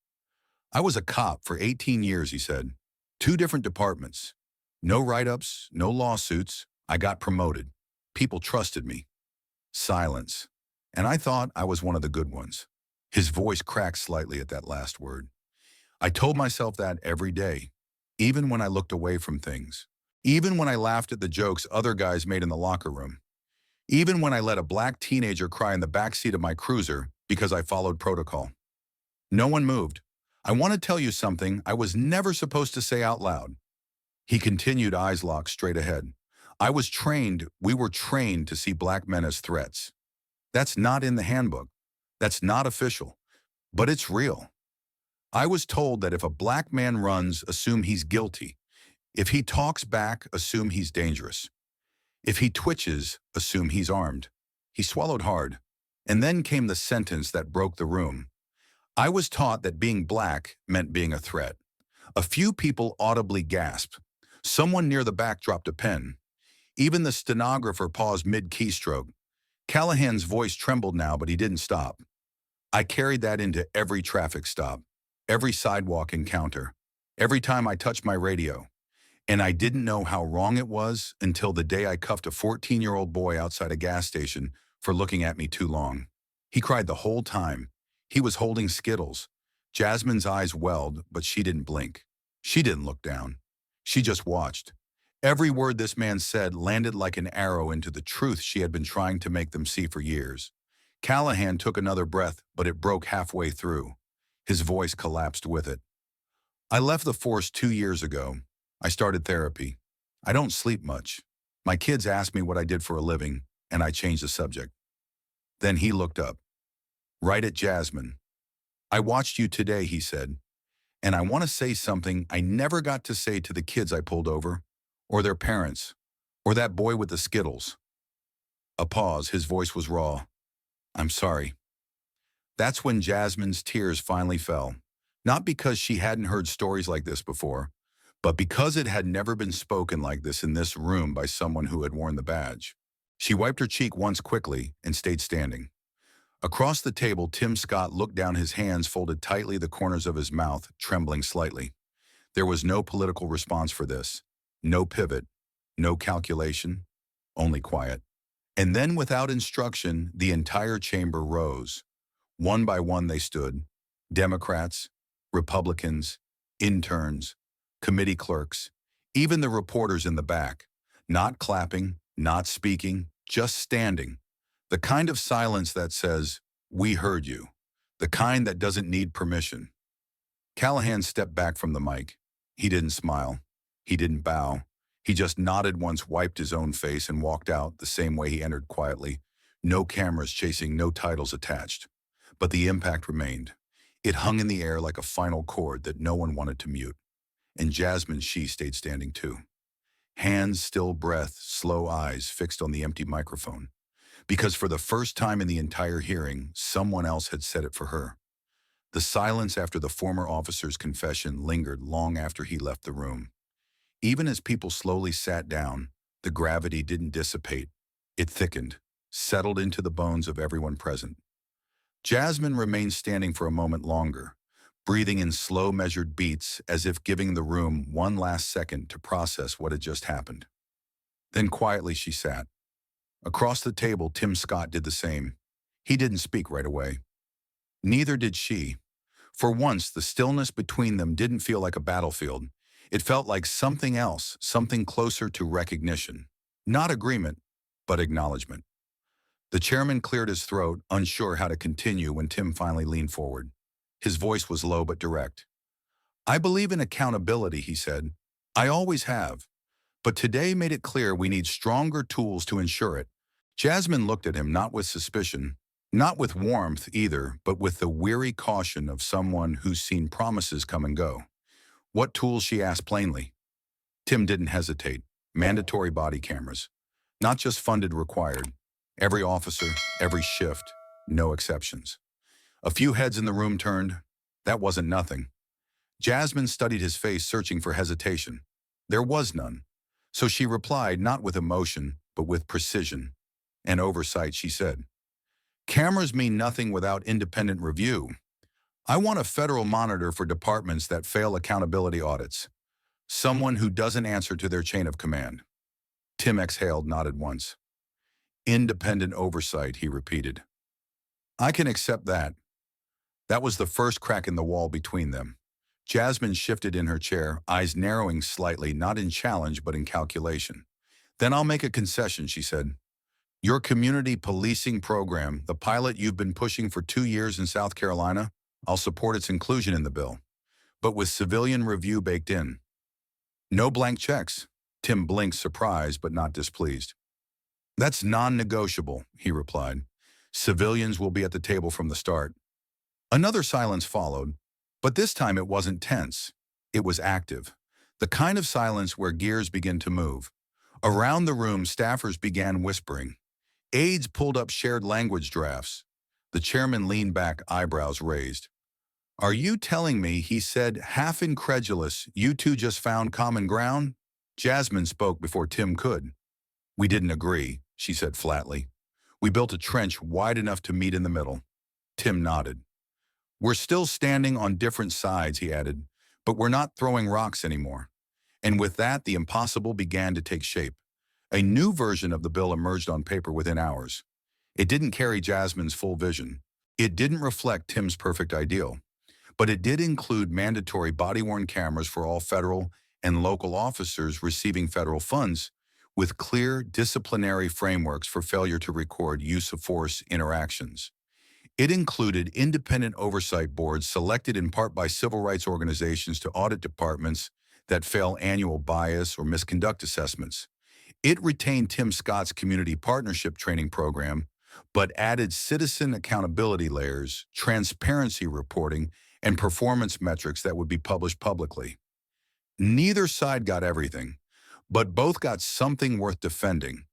"I was a cop for 18 years, he said. 2 different departments. No write-ups, no lawsuits. I got promoted. People trusted me." Silence. "And I thought I was one of the good ones." His voice cracked slightly at that last word. "I told myself that every day, even when I looked away from things. Even when I laughed at the jokes other guys made in the locker room. Even when I let a black teenager cry in the backseat of my cruiser because I followed protocol. No one moved. I want to tell you something I was never supposed to say out loud." He continued, eyes locked straight ahead. We were trained to see black men as threats. That's not in the handbook. That's not official. But it's real. I was told that if a black man runs, assume he's guilty. If he talks back, assume he's dangerous. If he twitches, assume he's armed. He swallowed hard. And then came the sentence that broke the room. I was taught that being black meant being a threat. A few people audibly gasped. Someone near the back dropped a pen. Even the stenographer paused mid-keystroke. Callahan's voice trembled now, but he didn't stop. I carried that into every traffic stop, every sidewalk encounter, every time I touched my radio. And I didn't know how wrong it was until the day I cuffed a 14-year-old boy outside a gas station for looking at me too long. He cried the whole time. He was holding Skittles. Jasmine's eyes welled, but she didn't blink. She didn't look down. She just watched. Every word this man said landed like an arrow into the truth she had been trying to make them see for years. Callahan took another breath, but it broke halfway through. His voice collapsed with it. "I left the force 2 years ago. I started therapy. I don't sleep much. My kids asked me what I did for a living, and I changed the subject." Then he looked up, right at Jasmine. "I watched you today," he said, "and I want to say something I never got to say to the kids I pulled over, or their parents, or that boy with the Skittles." A pause. His voice was raw. "I'm sorry." That's when Jasmine's tears finally fell. Not because she hadn't heard stories like this before, but because it had never been spoken like this in this room by someone who had worn the badge. She wiped her cheek once quickly and stayed standing. Across the table, Tim Scott looked down, his hands folded tightly, the corners of his mouth trembling slightly. There was no political response for this. No pivot, no calculation, only quiet. And then, without instruction, the entire chamber rose. One by one they stood. Democrats, Republicans, interns, committee clerks, even the reporters in the back. Not clapping, not speaking, just standing. The kind of silence that says, "We heard you." The kind that doesn't need permission. Callahan stepped back from the mic. He didn't smile. He didn't bow. He just nodded once, wiped his own face, and walked out the same way he entered, quietly. No cameras chasing, no titles attached. But the impact remained. It hung in the air like a final chord that no one wanted to mute. And Jasmine, she stayed standing too. Hands, still breath, slow eyes fixed on the empty microphone. because for the first time in the entire hearing, someone else had said it for her. The silence after the former officer's confession lingered long after he left the room. Even as people slowly sat down, the gravity didn't dissipate. It thickened, settled into the bones of everyone present. Jasmine remained standing for a moment longer, breathing in slow, measured beats as if giving the room one last second to process what had just happened. Then quietly she sat. Across the table, Tim Scott did the same. He didn't speak right away. Neither did she. For once, the stillness between them didn't feel like a battlefield. It felt like something else, something closer to recognition. Not agreement, but acknowledgement. The chairman cleared his throat, unsure how to continue when Tim finally leaned forward. His voice was low but direct. "I believe in accountability," he said. "I always have. But today made it clear we need stronger tools to ensure it." Jasmine looked at him not with suspicion, not with warmth either, but with the weary caution of someone who's seen promises come and go. What tools, she asked plainly. Tim didn't hesitate. Mandatory body cameras. Not just funded, required. Every officer, every shift, no exceptions. A few heads in the room turned. That wasn't nothing. Jasmine studied his face, searching for hesitation. There was none. So she replied, not with emotion, but with precision. And oversight, she said. "Cameras mean nothing without independent review. I want a federal monitor for departments that fail accountability audits. Someone who doesn't answer to their chain of command." Tim exhaled, nodded once. "Independent oversight," he repeated. "I can accept that." That was the first crack in the wall between them. Jasmine shifted in her chair, eyes narrowing slightly, not in challenge but in calculation. "Then I'll make a concession," she said. "Your community policing program, the pilot you've been pushing for 2 years in South Carolina, I'll support its inclusion in the bill, but with civilian review baked in." "No blank checks." Tim blinked, surprised but not displeased. "That's non-negotiable," he replied. "Civilians will be at the table from the start." Another silence followed, but this time it wasn't tense. It was active. The kind of silence where gears begin to move. Around the room, staffers began whispering. Aides pulled up shared language drafts. The chairman leaned back, eyebrows raised. "Are you telling me," he said, half incredulous, "you two just found common ground?" Jasmine spoke before Tim could. "We didn't agree," she said flatly. "We built a trench wide enough to meet in the middle." Tim nodded. "We're still standing on different sides," he added, "but we're not throwing rocks anymore." And with that, the impossible began to take shape. A new version of the bill emerged on paper within hours. It didn't carry Jasmine's full vision. It didn't reflect Tim's perfect ideal. But it did include mandatory body-worn cameras for all federal and local officers receiving federal funds, with clear disciplinary frameworks for failure to record use of force interactions. It included independent oversight boards selected in part by civil rights organizations to audit departments that fail annual bias or misconduct assessments. It retained Tim Scott's community partnership training program, but added citizen accountability layers, transparency reporting, and performance metrics that would be published publicly. Neither side got everything, but both got something worth defending.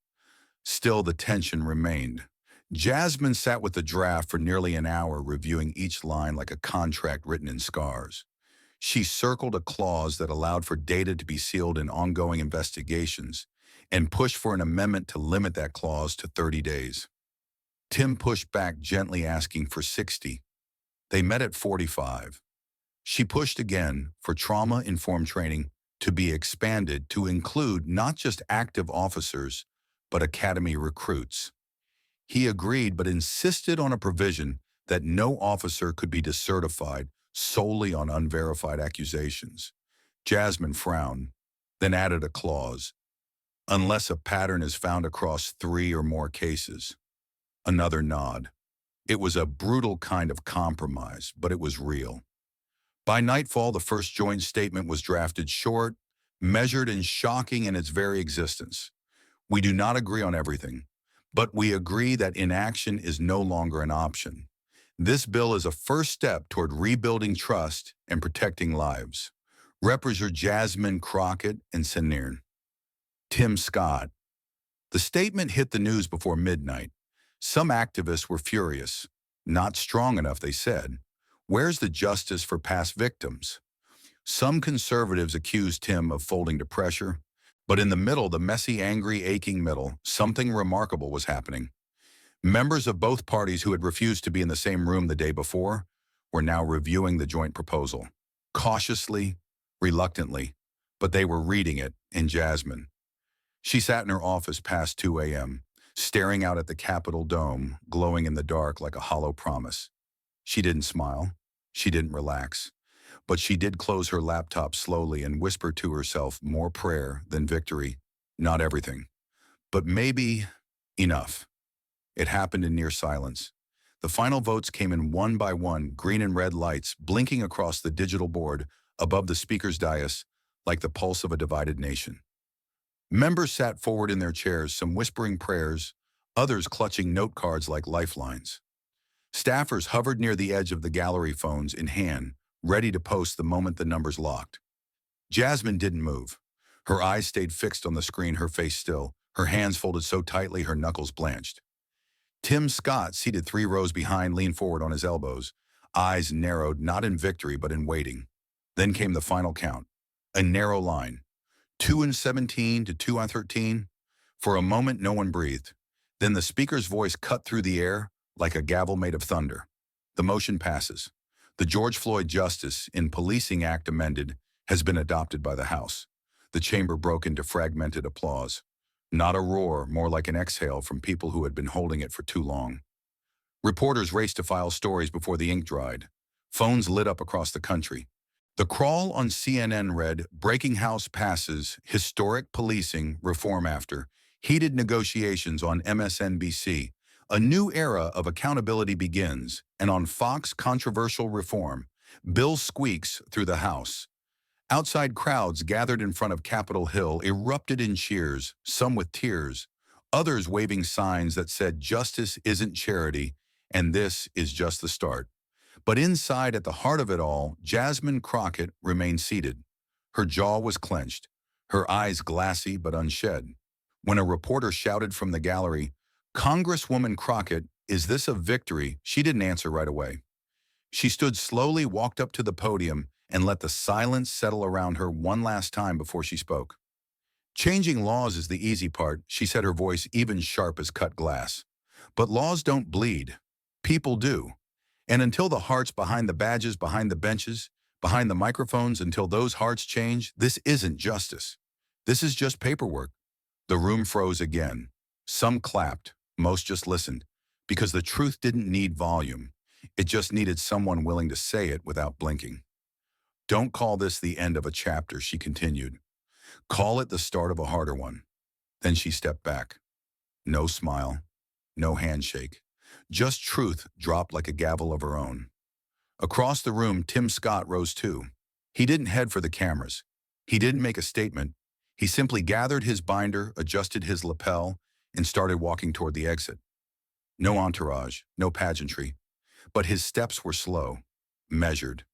Still, the tension remained. Jasmine sat with the draft for nearly an hour, reviewing each line like a contract written in scars. She circled a clause that allowed for data to be sealed in ongoing investigations and pushed for an amendment to limit that clause to 30 days. Tim pushed back, gently asking for 60. They met at 45. She pushed again for trauma-informed training to be expanded to include not just active officers, but academy recruits. He agreed, but insisted on a provision that no officer could be decertified solely on unverified accusations. Jasmine frowned, then added a clause, "unless a pattern is found across 3 or more cases." Another nod. It was a brutal kind of compromise, but it was real. By nightfall, the first joint statement was drafted, short, measured, and shocking in its very existence. "We do not agree on everything, but we agree that inaction is no longer an option. This bill is a first step toward rebuilding trust and protecting lives." Representative Jasmine, Crockett, and Senir. Tim Scott. The statement hit the news before midnight. Some activists were furious. Not strong enough, they said. Where's the justice for past victims? Some conservatives accused Tim of folding to pressure. But in the middle, the messy, angry, aching middle, something remarkable was happening. Members of both parties who had refused to be in the same room the day before were now reviewing the joint proposal. Cautiously, reluctantly, but they were reading it in Jasmine. She sat in her office past 2 a.m., staring out at the Capitol dome, glowing in the dark like a hollow promise. She didn't smile. She didn't relax. But she did close her laptop slowly and whisper to herself more prayer than victory. Not everything, but maybe enough. It happened in near silence. The final votes came in one by one, green and red lights blinking across the digital board above the speaker's dais like the pulse of a divided nation. Members sat forward in their chairs, some whispering prayers, others clutching note cards like lifelines. Staffers hovered near the edge of the gallery, phones in hand, ready to post the moment the numbers locked. Jasmine didn't move. Her eyes stayed fixed on the screen, her face still, her hands folded so tightly her knuckles blanched. Tim Scott, seated 3 rows behind, leaned forward on his elbows, eyes narrowed not in victory but in waiting. Then came the final count, a narrow line, 2-17 to 2-13. For a moment no one breathed. Then the speaker's voice cut through the air like a gavel made of thunder. The motion passes. The George Floyd Justice in Policing Act amended has been adopted by the House. The chamber broke into fragmented applause. Not a roar, more like an exhale from people who had been holding it for too long. Reporters raced to file stories before the ink dried. Phones lit up across the country. The crawl on CNN read, "Breaking House passes, historic policing reform after heated negotiations." On MSNBC, "A new era of accountability begins," and on Fox, "Controversial reform, bill squeaks through the House." Outside crowds gathered in front of Capitol Hill erupted in cheers, some with tears, others waving signs that said justice isn't charity, and this is just the start. But inside, at the heart of it all, Jasmine Crockett remained seated. Her jaw was clenched, her eyes glassy but unshed. When a reporter shouted from the gallery, "Congresswoman Crockett, is this a victory?" she didn't answer right away. She stood slowly, walked up to the podium, and let the silence settle around her one last time before she spoke. "Changing laws is the easy part," she said, her voice even sharp as cut glass. "But laws don't bleed. People do. And until the hearts behind the badges, behind the benches, behind the microphones, until those hearts change, this isn't justice. This is just paperwork." The room froze again. Some clapped, most just listened, because the truth didn't need volume. It just needed someone willing to say it without blinking. "Don't call this the end of a chapter," she continued. "Call it the start of a harder one." Then she stepped back. No smile, no handshake. Just truth dropped like a gavel of her own. Across the room, Tim Scott rose too. He didn't head for the cameras. He didn't make a statement. He simply gathered his binder, adjusted his lapel, and started walking toward the exit. No entourage, no pageantry. But his steps were slow, measured.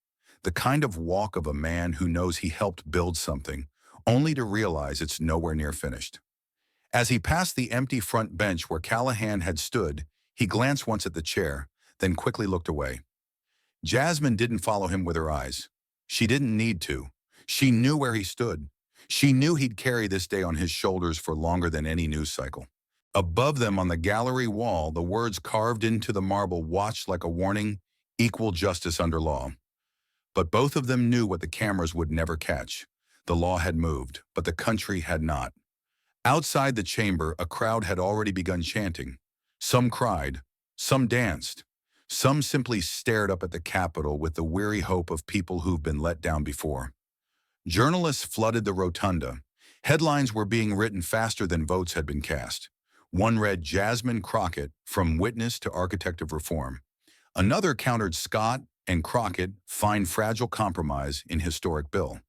The kind of walk of a man who knows he helped build something, only to realize it's nowhere near finished. As he passed the empty front bench where Callahan had stood, he glanced once at the chair, then quickly looked away. Jasmine didn't follow him with her eyes. She didn't need to. She knew where he stood. She knew he'd carry this day on his shoulders for longer than any news cycle. Above them on the gallery wall, the words carved into the marble watched like a warning, "Equal justice under law." But both of them knew what the cameras would never catch. The law had moved, but the country had not. Outside the chamber, a crowd had already begun chanting. Some cried, some danced, some simply stared up at the Capitol with the weary hope of people who've been let down before. Journalists flooded the rotunda. Headlines were being written faster than votes had been cast. One read, "Jasmine Crockett, from witness to architect of reform." Another countered, "Scott and Crockett find fragile compromise in historic bill."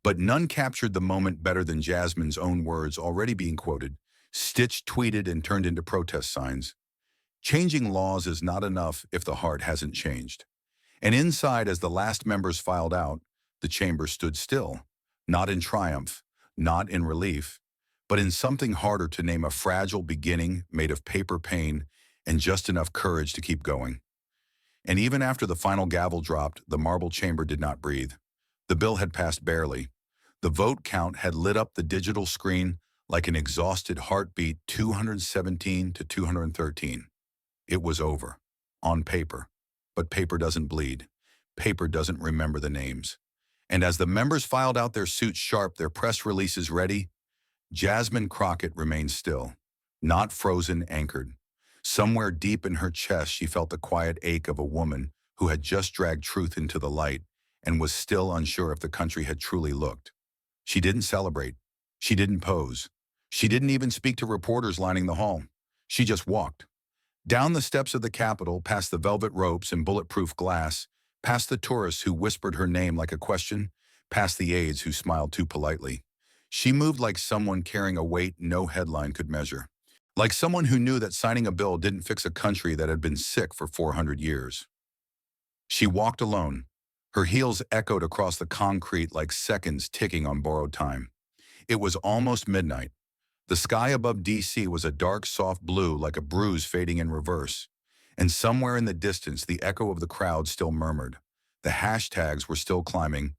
But none captured the moment better than Jasmine's own words already being quoted, stitched, tweeted, and turned into protest signs. Changing laws is not enough if the heart hasn't changed. And inside, as the last members filed out, the chamber stood still, not in triumph, not in relief, but in something harder to name, a fragile beginning made of paper pain and just enough courage to keep going. And even after the final gavel dropped, the marble chamber did not breathe. The bill had passed barely. The vote count had lit up the digital screen like an exhausted heartbeat, 217 to 213. It was over. On paper. But paper doesn't bleed. Paper doesn't remember the names. And as the members filed out their suits sharp, their press releases ready, Jasmine Crockett remained still, not frozen, anchored. Somewhere deep in her chest, she felt the quiet ache of a woman who had just dragged truth into the light and was still unsure if the country had truly looked. She didn't celebrate. She didn't pose. She didn't even speak to reporters lining the hall. She just walked. Down the steps of the Capitol, past the velvet ropes and bulletproof glass, past the tourists who whispered her name like a question, past the aides who smiled too politely. She moved like someone carrying a weight no headline could measure. Like someone who knew that signing a bill didn't fix a country that had been sick for 400 years. She walked alone. Her heels echoed across the concrete like seconds ticking on borrowed time. It was almost midnight. The sky above D.C. was a dark, soft blue like a bruise fading in reverse. And somewhere in the distance, the echo of the crowd still murmured. The hashtags were still climbing.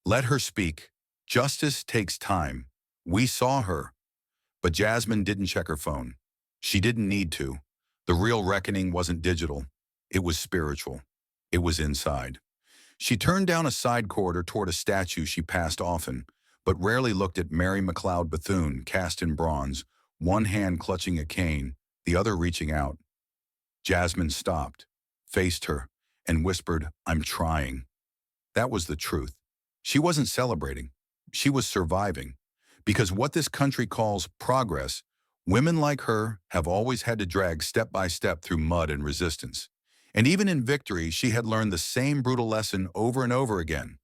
Let her speak. Justice takes time. We saw her. But Jasmine didn't check her phone. She didn't need to. The real reckoning wasn't digital. It was spiritual. It was inside. She turned down a side corridor toward a statue she passed often, but rarely looked at Mary McLeod Bethune, cast in bronze, one hand clutching a cane, the other reaching out. Jasmine stopped, faced her, and whispered, "I'm trying." That was the truth. She wasn't celebrating. She was surviving. Because what this country calls progress, women like her have always had to drag step by step through mud and resistance. And even in victory, she had learned the same brutal lesson over and over again.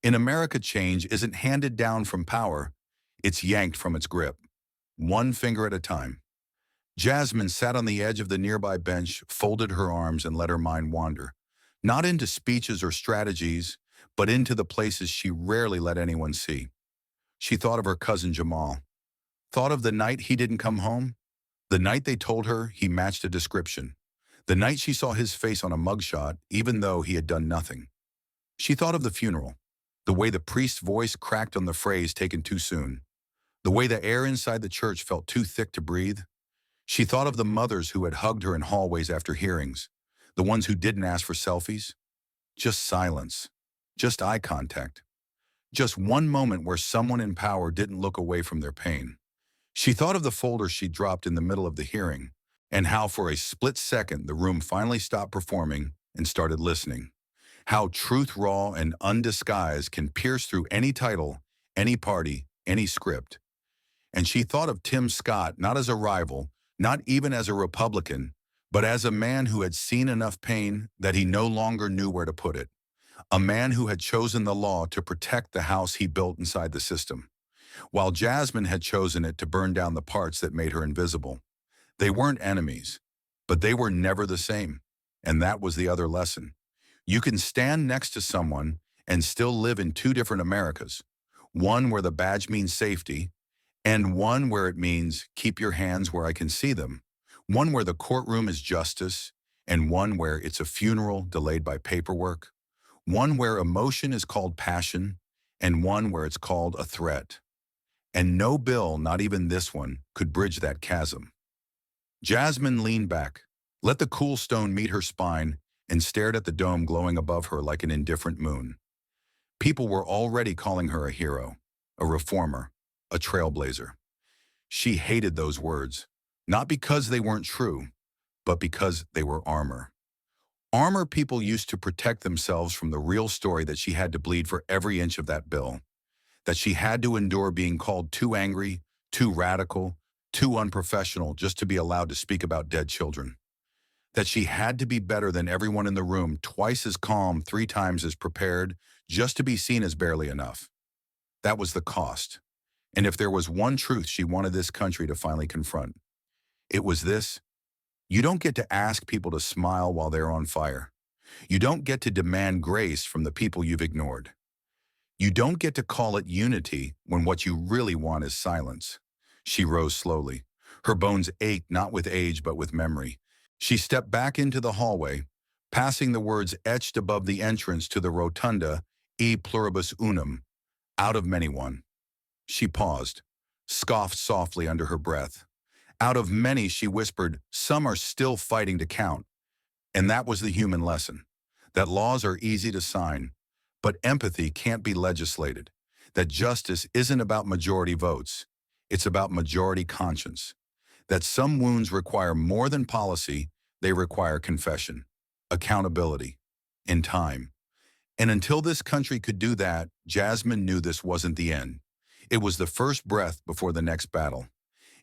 In America, change isn't handed down from power, it's yanked from its grip, one finger at a time. Jasmine sat on the edge of the nearby bench, folded her arms, and let her mind wander. Not into speeches or strategies, but into the places she rarely let anyone see. She thought of her cousin Jamal. Thought of the night he didn't come home. The night they told her he matched a description. The night she saw his face on a mugshot, even though he had done nothing. She thought of the funeral. The way the priest's voice cracked on the phrase taken too soon. The way the air inside the church felt too thick to breathe. She thought of the mothers who had hugged her in hallways after hearings. The ones who didn't ask for selfies. Just silence. Just eye contact. Just one moment where someone in power didn't look away from their pain. She thought of the folder she dropped in the middle of the hearing, and how for a split second the room finally stopped performing and started listening. How truth raw and undisguised can pierce through any title, any party, any script. And she thought of Tim Scott not as a rival, not even as a Republican, but as a man who had seen enough pain that he no longer knew where to put it. A man who had chosen the law to protect the house he built inside the system, while Jasmine had chosen it to burn down the parts that made her invisible. They weren't enemies, but they were never the same. And that was the other lesson. You can stand next to someone and still live in two different Americas. One where the badge means safety, and one where it means keep your hands where I can see them. One where the courtroom is justice, and one where it's a funeral delayed by paperwork. One where emotion is called passion, and one where it's called a threat. And no bill, not even this one, could bridge that chasm. Jasmine leaned back, let the cool stone meet her spine, and stared at the dome glowing above her like an indifferent moon. People were already calling her a hero, a reformer, a trailblazer. She hated those words, not because they weren't true, but because they were armor. Armor people used to protect themselves from the real story that she had to bleed for every inch of that bill, that she had to endure being called too angry, too radical, too unprofessional just to be allowed to speak about dead children. That she had to be better than everyone in the room, twice as calm, 3 times as prepared, just to be seen as barely enough. That was the cost. And if there was one truth she wanted this country to finally confront, it was this: you don't get to ask people to smile while they're on fire. You don't get to demand grace from the people you've ignored. You don't get to call it unity when what you really want is silence. She rose slowly. Her bones ached not with age but with memory. She stepped back into the hallway, passing the words etched above the entrance to the rotunda, E pluribus unum, out of many one. She paused, scoffed softly under her breath. Out of many, she whispered, some are still fighting to count. And that was the human lesson. That laws are easy to sign, but empathy can't be legislated. That justice isn't about majority votes. It's about majority conscience. That some wounds require more than policy, they require confession, accountability, and time. And until this country could do that, Jasmine knew this wasn't the end. It was the first breath before the next battle.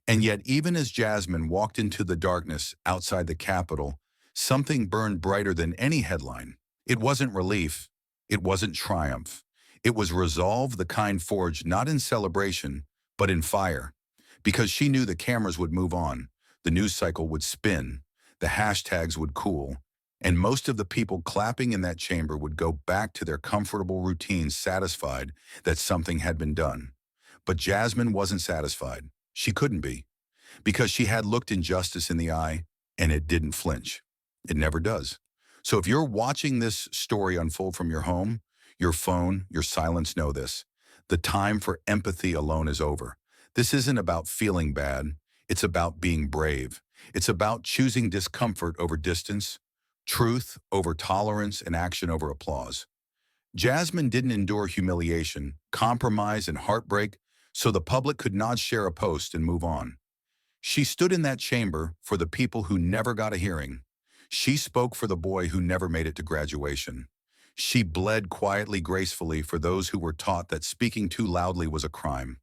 And yet, even as Jasmine walked into the darkness outside the Capitol, something burned brighter than any headline. It wasn't relief. It wasn't triumph. It was resolve, the kind forged not in celebration, but in fire. Because she knew the cameras would move on, the news cycle would spin, the hashtags would cool, and most of the people clapping in that chamber would go back to their comfortable routines satisfied that something had been done. But Jasmine wasn't satisfied. She couldn't be, because she had looked injustice in the eye, and it didn't flinch. It never does. So if you're watching this story unfold from your home, your phone, your silence, know this. The time for empathy alone is over. This isn't about feeling bad. It's about being brave. It's about choosing discomfort over distance, truth over tolerance, and action over applause. Jasmine didn't endure humiliation, compromise, and heartbreak so the public could not share a post and move on. She stood in that chamber for the people who never got a hearing. She spoke for the boy who never made it to graduation. She bled quietly, gracefully for those who were taught that speaking too loudly was a crime.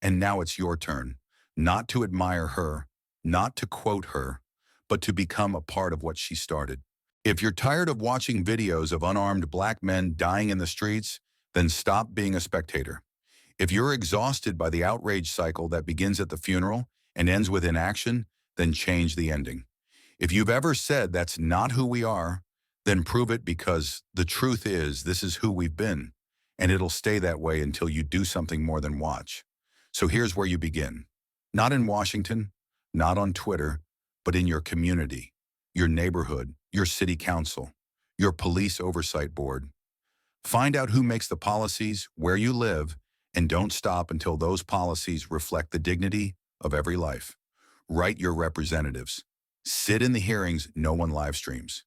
And now it's your turn, not to admire her, not to quote her, but to become a part of what she started. If you're tired of watching videos of unarmed black men dying in the streets, then stop being a spectator. If you're exhausted by the outrage cycle that begins at the funeral and ends with inaction, then change the ending. If you've ever said that's not who we are, then prove it, because the truth is this is who we've been, and it'll stay that way until you do something more than watch. So here's where you begin. Not in Washington, not on Twitter, but in your community, your neighborhood, your city council, your police oversight board. Find out who makes the policies, where you live, and don't stop until those policies reflect the dignity of every life. Write your representatives. Sit in the hearings no one live streams.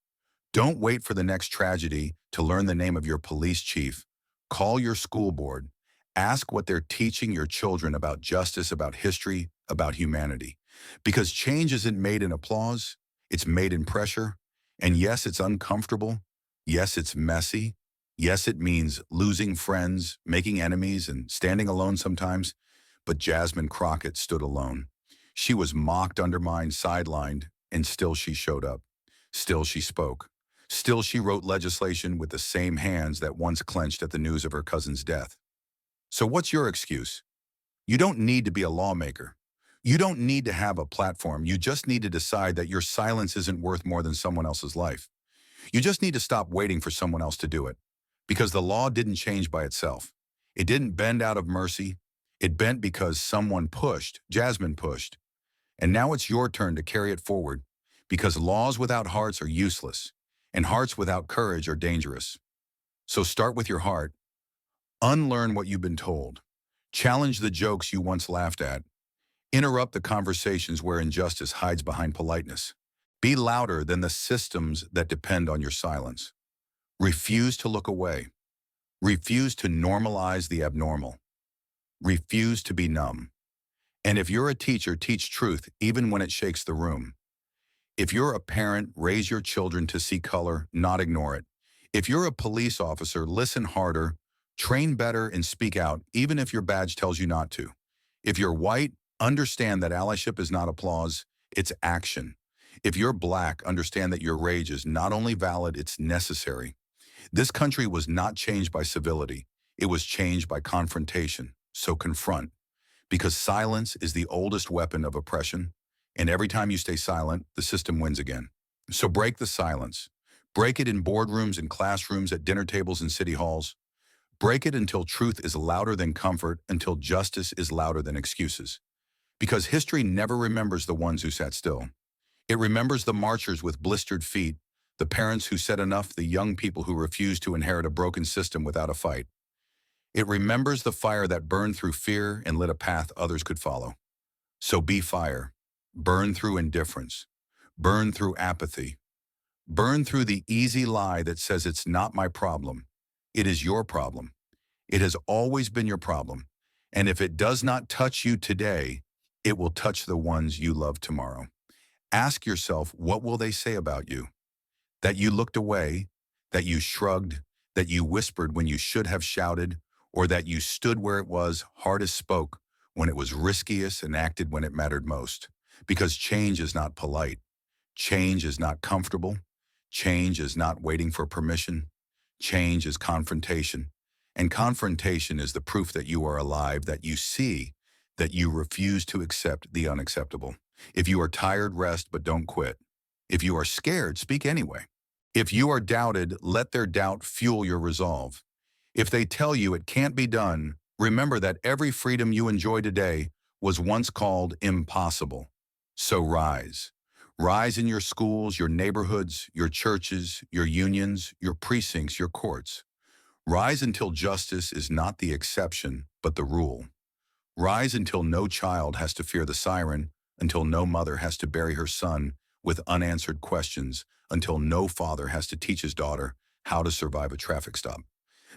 Don't wait for the next tragedy to learn the name of your police chief. Call your school board. Ask what they're teaching your children about justice, about history, about humanity. Because change isn't made in applause, it's made in pressure. And yes, it's uncomfortable. Yes, it's messy. Yes, it means losing friends, making enemies, and standing alone sometimes. But Jasmine Crockett stood alone. She was mocked, undermined, sidelined, and still she showed up. Still she spoke. Still she wrote legislation with the same hands that once clenched at the news of her cousin's death. So what's your excuse? You don't need to be a lawmaker. You don't need to have a platform. You just need to decide that your silence isn't worth more than someone else's life. You just need to stop waiting for someone else to do it. Because the law didn't change by itself. It didn't bend out of mercy. It bent because someone pushed. Jasmine pushed. And now it's your turn to carry it forward, because laws without hearts are useless, and hearts without courage are dangerous. So start with your heart. Unlearn what you've been told. Challenge the jokes you once laughed at. Interrupt the conversations where injustice hides behind politeness. Be louder than the systems that depend on your silence. Refuse to look away. Refuse to normalize the abnormal. Refuse to be numb. And if you're a teacher, teach truth even when it shakes the room. If you're a parent, raise your children to see color, not ignore it. If you're a police officer, listen harder, train better, and speak out even if your badge tells you not to. If you're white, understand that allyship is not applause, it's action. If you're black, understand that your rage is not only valid, it's necessary. This country was not changed by civility. It was changed by confrontation. So confront. Because silence is the oldest weapon of oppression. And every time you stay silent, the system wins again. So break the silence. Break it in boardrooms and classrooms, at dinner tables and city halls. Break it until truth is louder than comfort, until justice is louder than excuses. Because history never remembers the ones who sat still. It remembers the marchers with blistered feet, the parents who said enough, the young people who refused to inherit a broken system without a fight. It remembers the fire that burned through fear and lit a path others could follow. So be fire. Burn through indifference. Burn through apathy. Burn through the easy lie that says it's not my problem. It is your problem. It has always been your problem. And if it does not touch you today, it will touch the ones you love tomorrow. Ask yourself, what will they say about you? That you looked away, that you shrugged, that you whispered when you should have shouted, or that you stood where it was, hardest spoke, when it was riskiest and acted when it mattered most. Because change is not polite. Change is not comfortable. Change is not waiting for permission. Change is confrontation. And confrontation is the proof that you are alive, that you see, that you refuse to accept the unacceptable. If you are tired, rest, but don't quit. If you are scared, speak anyway. If you are doubted, let their doubt fuel your resolve. If they tell you it can't be done, remember that every freedom you enjoy today was once called impossible. So rise. Rise in your schools, your neighborhoods, your churches, your unions, your precincts, your courts. Rise until justice is not the exception, but the rule. Rise until no child has to fear the siren, until no mother has to bury her son with unanswered questions, until no father has to teach his daughter how to survive a traffic stop.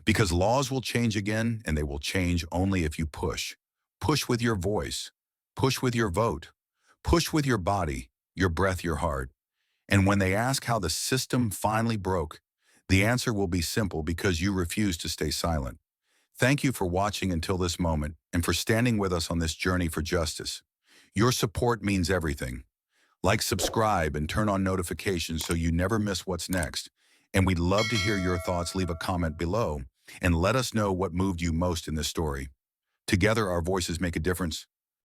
Because laws will change again, and they will change only if you push. Push with your voice. Push with your vote. Push with your body, your breath, your heart. And when they ask how the system finally broke, the answer will be simple: because you refuse to stay silent. Thank you for watching until this moment and for standing with us on this journey for justice. Your support means everything. Like, subscribe, and turn on notifications so you never miss what's next. And we'd love to hear your thoughts. Leave a comment below and let us know what moved you most in this story. Together, our voices make a difference.